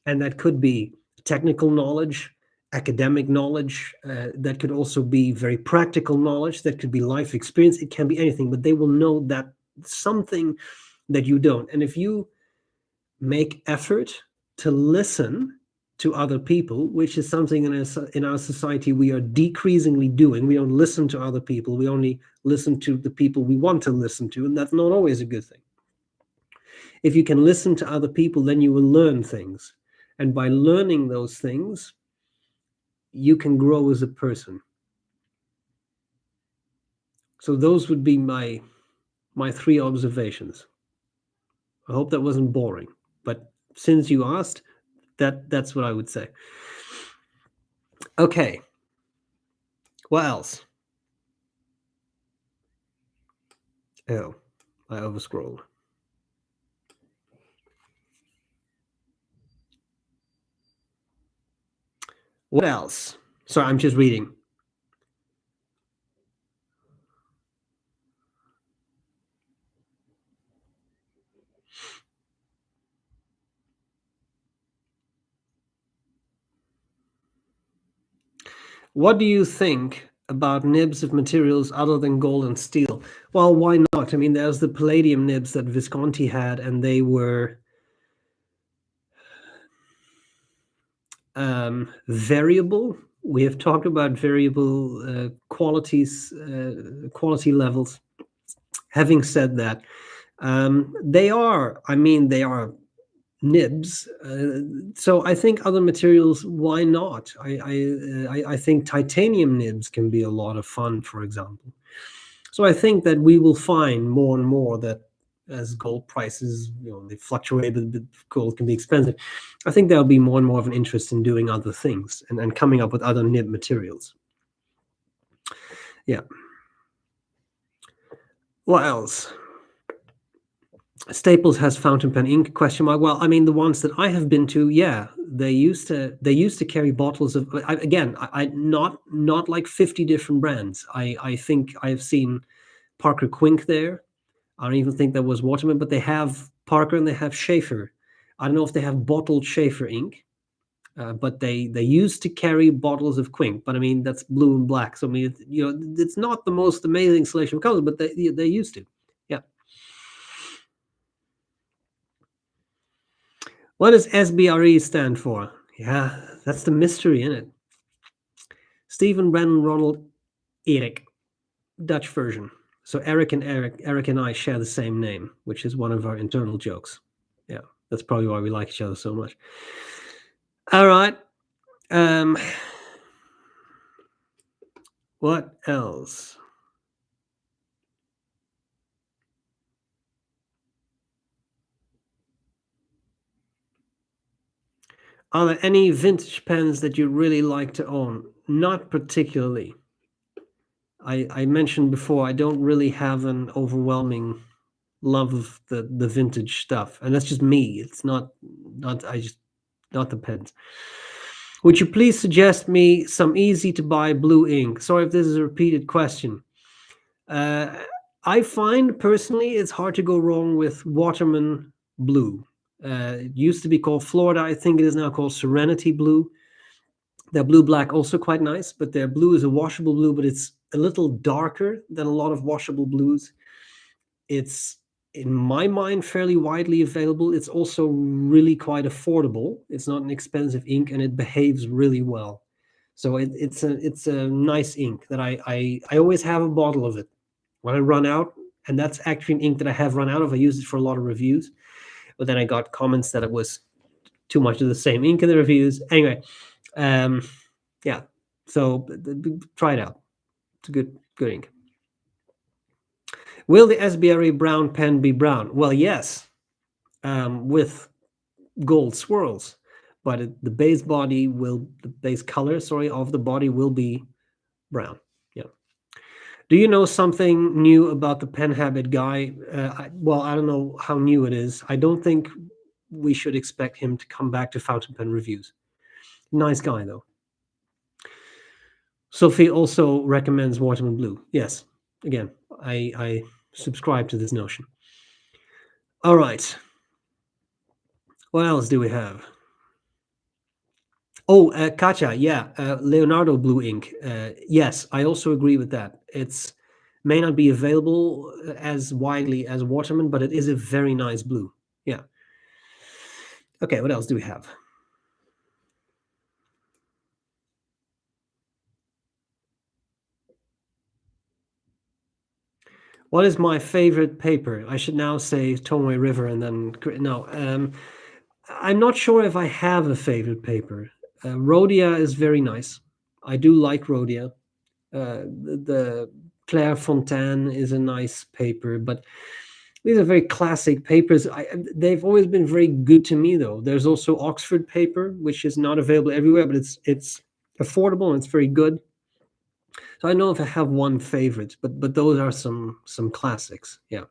and that could be technical knowledge, academic knowledge, that could also be very practical knowledge, that could be life experience, it can be anything, but they will know that something that you don't. And if you make effort to listen to other people, which is something in our society we are decreasingly doing, we don't listen to other people, we only listen to the people we want to listen to, and that's not always a good thing. If you can listen to other people, then you will learn things. And by learning those things, you can grow as a person. So those would be my three observations. I hope that wasn't boring, but since you asked, that's what I would say. Okay. What else? Oh, I overscrolled. What else? Sorry, I'm just reading. What do you think about nibs of materials other than gold and steel? Well, why not? I mean, there's the palladium nibs that Visconti had, and they were variable. We have talked about variable qualities, quality levels. Having said that, they are nibs. So I think other materials, why not? I think titanium nibs can be a lot of fun, for example. So I think that we will find more and more that as gold prices, they fluctuate, but gold can be expensive. I think there'll be more and more of an interest in doing other things and coming up with other nib materials. Yeah. What else? Staples has fountain pen ink ? Well, I mean, the ones that I have been to, yeah, they used to carry bottles of. I not like 50 different brands. I think I've seen Parker Quink there. I don't even think that was Waterman, but they have Parker and they have Schaefer. I don't know if they have bottled Schaefer ink, but they used to carry bottles of Quink. But I mean, that's blue and black. So I mean, it's not the most amazing selection of colors, but they used to. Yeah. What does SBRE stand for? Yeah, that's the mystery in it. Stephen, Brandon, Ronald, Erik, Dutch version. So Eric and I share the same name, which is one of our internal jokes. Yeah, that's probably why we like each other so much. All right. What else? Are there any vintage pens that you really like to own? Not particularly. I mentioned before, I don't really have an overwhelming love of the vintage stuff, and that's just me. It's not I just not the pens. Would you please suggest me some easy to buy blue ink? Sorry if this is a repeated question. Uh, I find personally it's hard to go wrong with Waterman blue. It used to be called Florida. I think it is now called Serenity blue. Their blue black also quite nice, but their blue is a washable blue, but it's a little darker than a lot of washable blues. It's, in my mind, fairly widely available. It's also really quite affordable. It's not an expensive ink, and it behaves really well. So it's a nice ink that I always have a bottle of it when I run out, and that's actually an ink that I have run out of. I used it for a lot of reviews, but then I got comments that it was too much of the same ink in the reviews. Anyway, yeah. So try it out. It's a good ink. Will the SBREBROWN pen be brown? Well, yes, with gold swirls, but the base color, of the body will be brown. Yeah. Do you know something new about the pen habit guy? I don't know how new it is. I don't think we should expect him to come back to fountain pen reviews. Nice guy though. Sophie also recommends Waterman blue. Yes, again, I subscribe to this notion. All right. What else do we have? Oh, Katja, yeah, Leonardo blue ink. Yes, I also agree with that. It's may not be available as widely as Waterman, but it is a very nice blue. Yeah. Okay, what else do we have? What is my favorite paper? I should now say Tomoe River and then no. I'm not sure if I have a favorite paper. Rhodia is very nice. I do like Rhodia. The Claire Fontaine is a nice paper, but these are very classic papers. They've always been very good to me, though. There's also Oxford paper, which is not available everywhere, but it's affordable and it's very good. So I know if I have one favorite, but those are some classics. Yeah.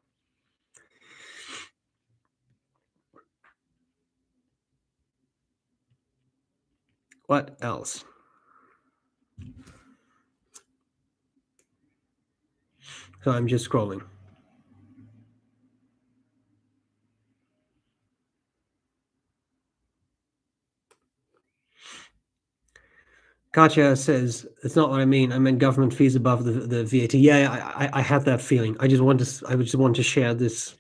What else? So I'm just scrolling. Katja says, it's not what I mean. I meant government fees above the VAT. Yeah, I have that feeling. I just want to share this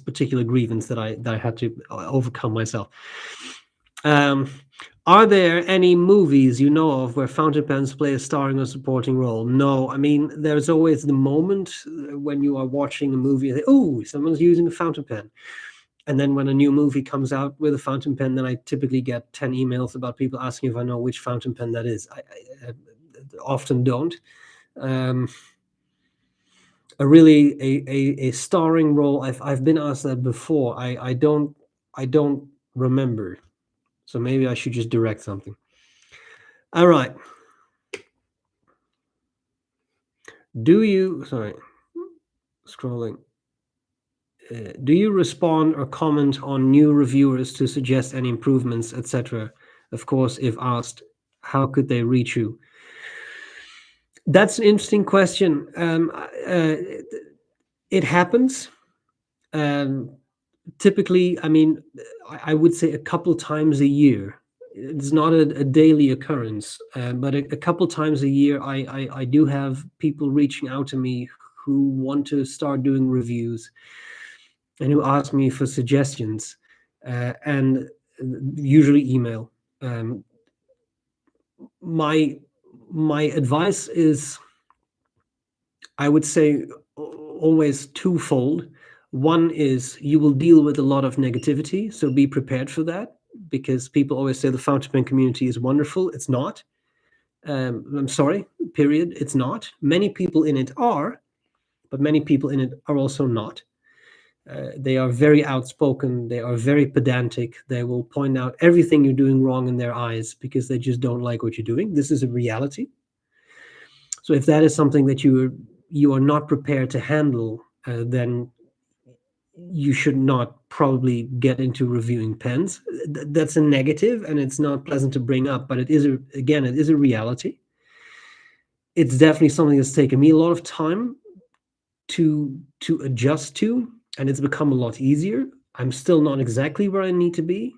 particular grievance that I had to overcome myself. Are there any movies you know of where fountain pens play a starring or supporting role? No, I mean, there's always the moment when you are watching a movie, and oh, someone's using a fountain pen. And then when a new movie comes out with a fountain pen, then I typically get 10 emails about people asking if I know which fountain pen that is. I often don't. A starring role, I've been asked that before. I don't remember. So maybe I should just direct something. All right. Scrolling. Do you respond or comment on new reviewers to suggest any improvements, etc.? Of course, if asked, how could they reach you? That's an interesting question. It happens. Typically, I mean, I would say a couple times a year. It's not a daily occurrence, but a couple times a year, I do have people reaching out to me who want to start doing reviews and who ask me for suggestions, and usually email. My advice is, I would say, always twofold. One is you will deal with a lot of negativity, so be prepared for that, because people always say the fountain pen community is wonderful. It's not. I'm sorry, period. It's not. Many people in it are, but many people in it are also not. They are very outspoken. They are very pedantic. They will point out everything you're doing wrong in their eyes because they just don't like what you're doing. This is a reality. So if that is something that you are not prepared to handle, then you should not probably get into reviewing pens. That's a negative, and it's not pleasant to bring up, but it is a reality. It's definitely something that's taken me a lot of time to adjust to, and it's become a lot easier. I'm still not exactly where I need to be,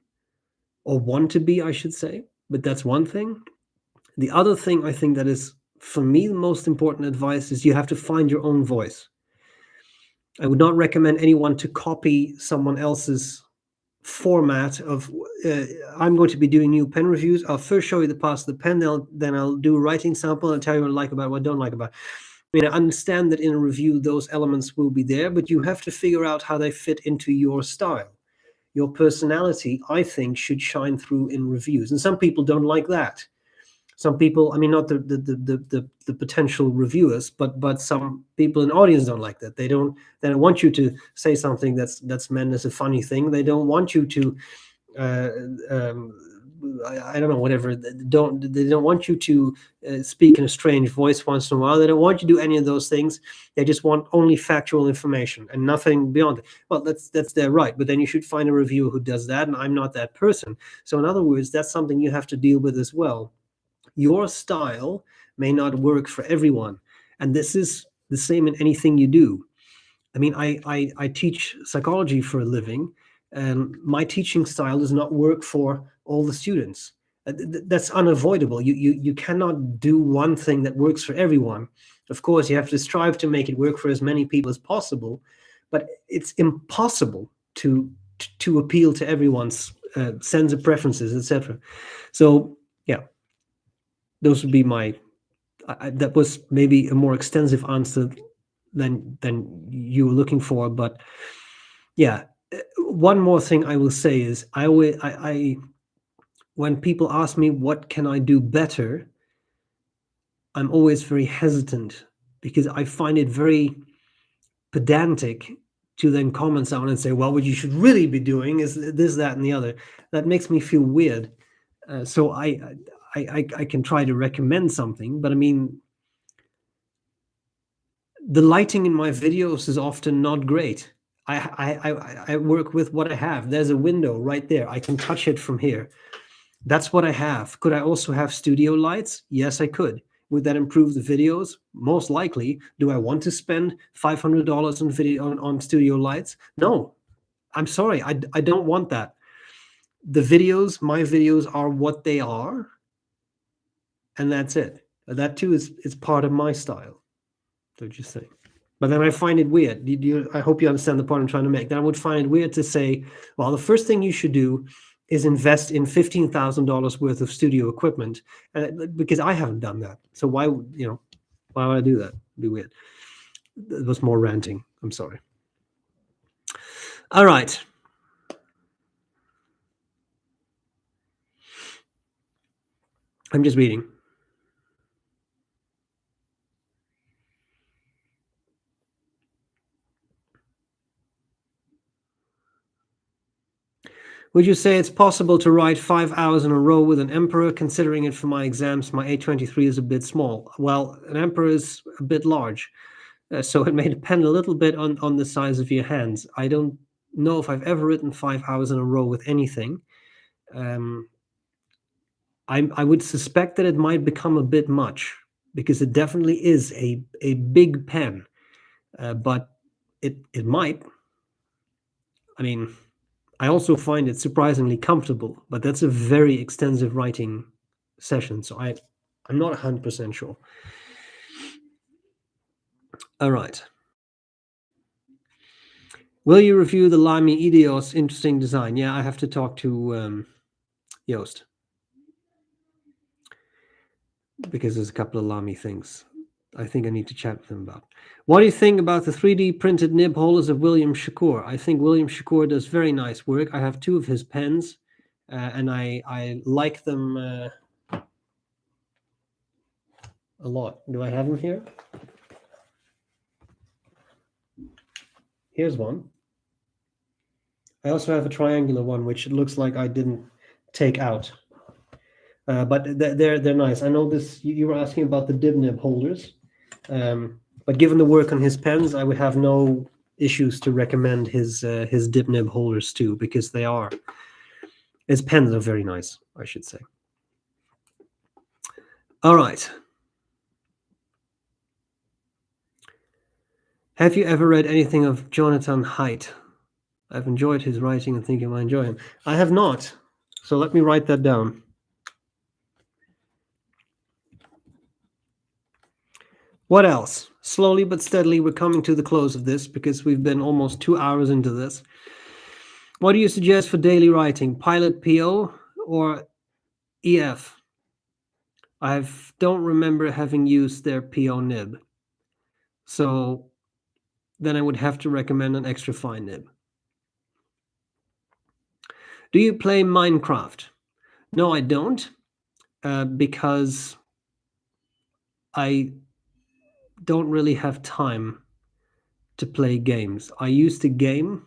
or want to be, I should say, but that's one thing. The other thing I think that is, for me, the most important advice is you have to find your own voice. I would not recommend anyone to copy someone else's format of I'm going to be doing new pen reviews. I'll first show you the pass of the pen, then I'll do a writing sample and tell you what I like about it, what I don't like about it. I mean, I understand that in a review those elements will be there, but you have to figure out how they fit into your style. Your personality, I think, should shine through in reviews. And some people don't like that. Some people, I mean, not the potential reviewers, but some people in the audience don't like that. They don't want you to say something that's meant as a funny thing. They don't want you to uh, um, I don't know, whatever. They don't want you to speak in a strange voice once in a while. They don't want you to do any of those things. They just want only factual information and nothing beyond it. Well, that's their right, but then you should find a reviewer who does that, and I'm not that person. So in other words, that's something you have to deal with as well. Your style may not work for everyone, and this is the same in anything you do. I mean, I teach psychology for a living, and my teaching style does not work for all the students. That's unavoidable. You cannot do one thing that works for everyone. Of course, you have to strive to make it work for as many people as possible, but it's impossible to appeal to everyone's sense of preferences, etc. So, yeah, those would be my. That was maybe a more extensive answer than you were looking for, but yeah. One more thing I will say is I when people ask me what can I do better, I'm always very hesitant because I find it very pedantic to then comment someone and say, well, what you should really be doing is this, that, and the other. That makes me feel weird. So I can try to recommend something, but I mean, the lighting in my videos is often not great. I work with what I have. There's a window right there. I can touch it from here. That's what I have. Could I also have studio lights? Yes, I could. Would that improve the videos? Most likely. Do I want to spend $500 on video on studio lights? No. I'm sorry. I don't want that. The videos, my videos are what they are, and that's it. That too is part of my style. Don't you think? But then I find it weird. I hope you understand the point I'm trying to make. Then I would find it weird to say, well, the first thing you should do is invest in $15,000 worth of studio equipment, because I haven't done that. So why would I do that? It'd be weird. It was more ranting. I'm sorry. All right. I'm just reading. Would you say it's possible to write 5 hours in a row with an emperor? Considering it for my exams, my A23 is a bit small. Well, an emperor is a bit large, so it may depend a little bit on the size of your hands. I don't know if I've ever written 5 hours in a row with anything. I would suspect that it might become a bit much because it definitely is a big pen, but it might. I mean, I also find it surprisingly comfortable, but that's a very extensive writing session, so I'm not 100% sure. All right. Will you review the Lamy Ideos? Interesting design. Yeah, I have to talk to Joost, because there's a couple of Lamy things I think I need to chat with him about. What do you think about the 3D printed nib holders of William Shakur? I think William Shakur does very nice work. I have 2 of his pens, and I like them a lot. Do I have them here? Here's one. I also have a triangular one, which it looks like I didn't take out. But they're nice. I know this. You were asking about the dib nib holders. But given the work on his pens, I would have no issues to recommend his dip nib holders too, because his pens are very nice, I should say. All right. Have you ever read anything of Jonathan Haidt? I've enjoyed his writing and think I might enjoy him. I have not, so let me write that down. What else? Slowly but steadily, we're coming to the close of this because we've been almost 2 hours into this. What do you suggest for daily writing? Pilot PO or EF? I don't remember having used their PO nib. So then I would have to recommend an extra fine nib. Do you play Minecraft? No, I don't, because I don't really have time to play games. I used to game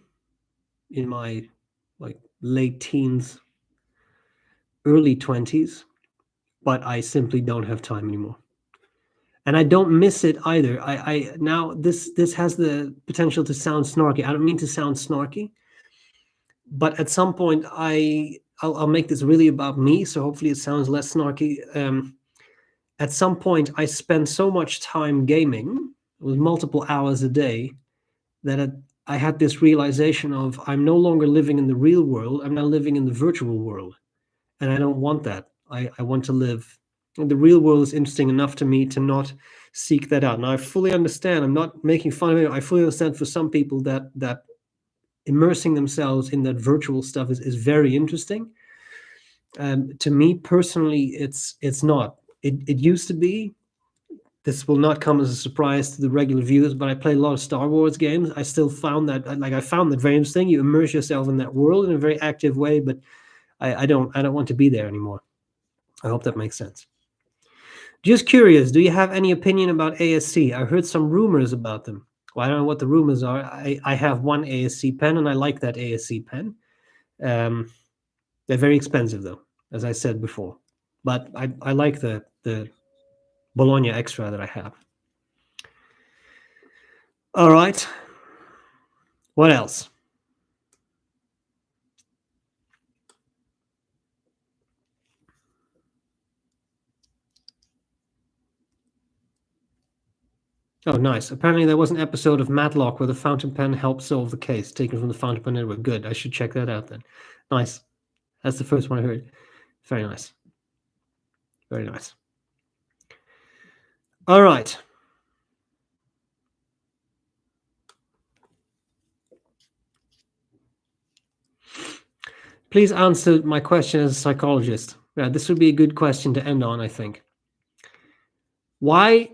in my late teens, early 20s, but I simply don't have time anymore. And I don't miss it either. I now this has the potential to sound snarky. I don't mean to sound snarky, but at some point I'll make this really about me, so hopefully it sounds less snarky. At some point I spent so much time gaming, it was multiple hours a day, that I had this realization of I'm no longer living in the real world, I'm now living in the virtual world. And I don't want that. I want to live. The real world is interesting enough to me to not seek that out. Now, I fully understand. I'm not making fun of it. I fully understand for some people that immersing themselves in that virtual stuff is very interesting. To me personally, it's not. It used to be. This will not come as a surprise to the regular viewers, but I played a lot of Star Wars games. I still found that very interesting. You immerse yourself in that world in a very active way, but I don't want to be there anymore. I hope that makes sense. Just curious, do you have any opinion about ASC? I heard some rumors about them. Well, I don't know what the rumors are. I have one ASC pen, and I like that ASC pen. They're very expensive, though, as I said before. But I like the Bologna Extra that I have. All right. What else? Oh, nice. Apparently there was an episode of Matlock where the fountain pen helped solve the case, taken from the fountain pen network. Good. I should check that out then. Nice. That's the first one I heard. Very nice. Very nice. All right. Please answer my question as a psychologist. Yeah, this would be a good question to end on, I think. Why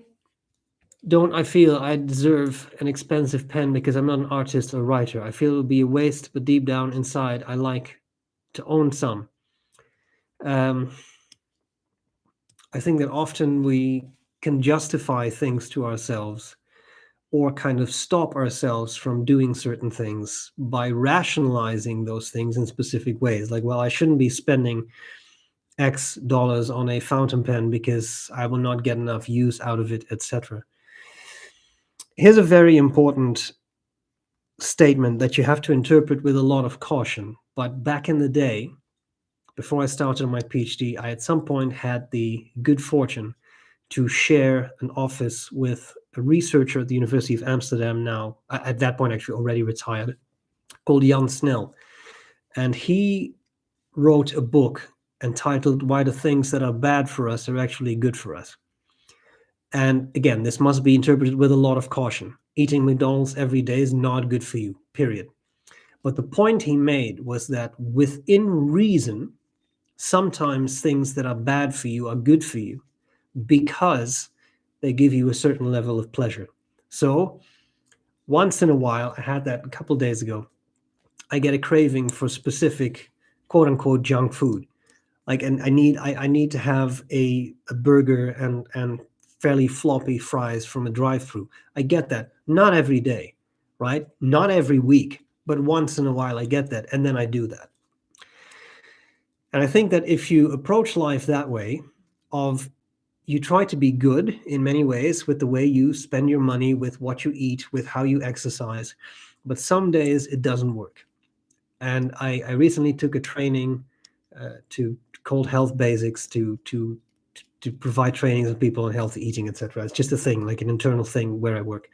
don't I feel I deserve an expensive pen because I'm not an artist or writer? I feel it would be a waste, but deep down inside, I like to own some. I think that often we can justify things to ourselves or kind of stop ourselves from doing certain things by rationalizing those things in specific ways. Like, well, I shouldn't be spending X dollars on a fountain pen because I will not get enough use out of it, etc. Here's a very important statement that you have to interpret with a lot of caution. But back in the day, before I started my PhD, I at some point had the good fortune to share an office with a researcher at the University of Amsterdam, now at that point actually already retired, called Jan Snell. And he wrote a book entitled Why the Things That Are Bad for Us Are Actually Good for Us. And again, this must be interpreted with a lot of caution. Eating McDonald's every day is not good for you, period. But the point he made was that within reason, sometimes things that are bad for you are good for you because they give you a certain level of pleasure. So once in a while, I had that a couple days ago, I get a craving for specific quote unquote junk food. Like, and I need to have a burger and fairly floppy fries from a drive-through. I get that. Not every day, right? Not every week, but once in a while I get that, and then I do that. And I think that if you approach life that way, of you try to be good in many ways with the way you spend your money, with what you eat, with how you exercise, but some days it doesn't work. And I recently took a training to called Health Basics to provide trainings on people on healthy eating, etc. It's just a thing, like an internal thing where I work.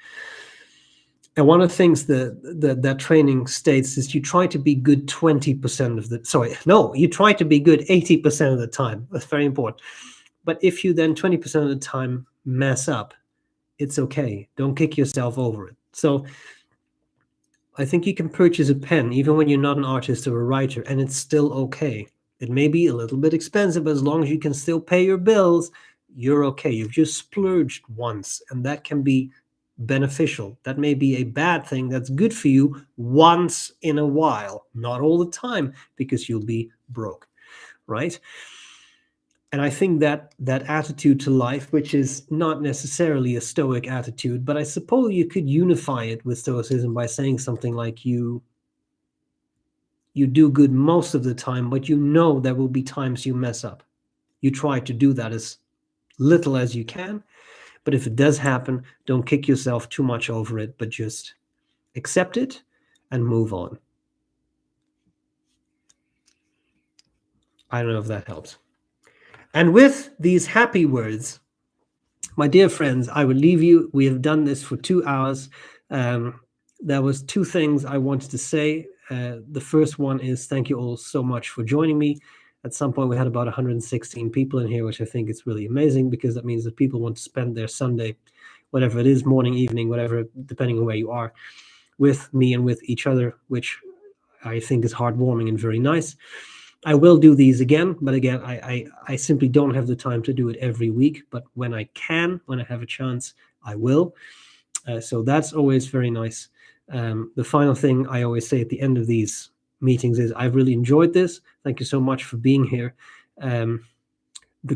And one of the things that training states is you try to be good 20% of the, you try to be good 80% of the time. That's very important. But if you then 20% of the time mess up, it's okay. Don't kick yourself over it. So I think you can purchase a pen even when you're not an artist or a writer, and it's still okay. It may be a little bit expensive, but as long as you can still pay your bills, you're okay. You've just splurged once, and that can be beneficial. That may be a bad thing that's good for you once in a while, not all the time, because you'll be broke, right? And I think that attitude to life, which is not necessarily a stoic attitude, but I suppose you could unify it with stoicism by saying something like you do good most of the time, but you know there will be times you mess up. You try to do that as little as you can, but if it does happen, don't kick yourself too much over it, but just accept it and move on. I don't know if that helps. And with these happy words, my dear friends, I will leave you. We have done this for 2 hours. There was 2 things I wanted to say. The first one is thank you all so much for joining me. At some point, we had about 116 people in here, which I think is really amazing because that means that people want to spend their Sunday, whatever it is, morning, evening, whatever, depending on where you are, with me and with each other, which I think is heartwarming and very nice. I will do these again, but again, I simply don't have the time to do it every week. But when I can, when I have a chance, I will. So that's always very nice. The final thing I always say at the end of these meetings is I've really enjoyed this. Thank you so much for being here. The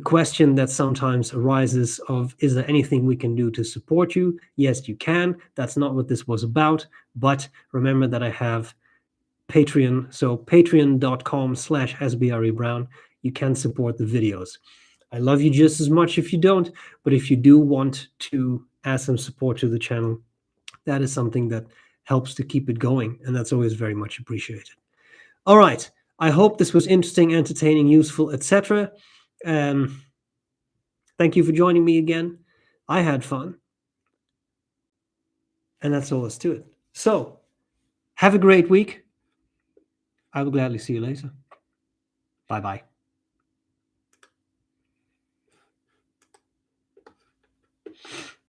question that sometimes arises of, is there anything we can do to support you? Yes, you can. That's not what this was about. But remember that I have Patreon. So patreon.com/SBREBROWN. You can support the videos. I love you just as much if you don't, but if you do want to add some support to the channel, that is something that helps to keep it going, and that's always very much appreciated. All right. I hope this was interesting, entertaining, useful, etc. Thank you for joining me again. I had fun. And that's all there's to it. So, have a great week. I will gladly see you later. Bye-bye.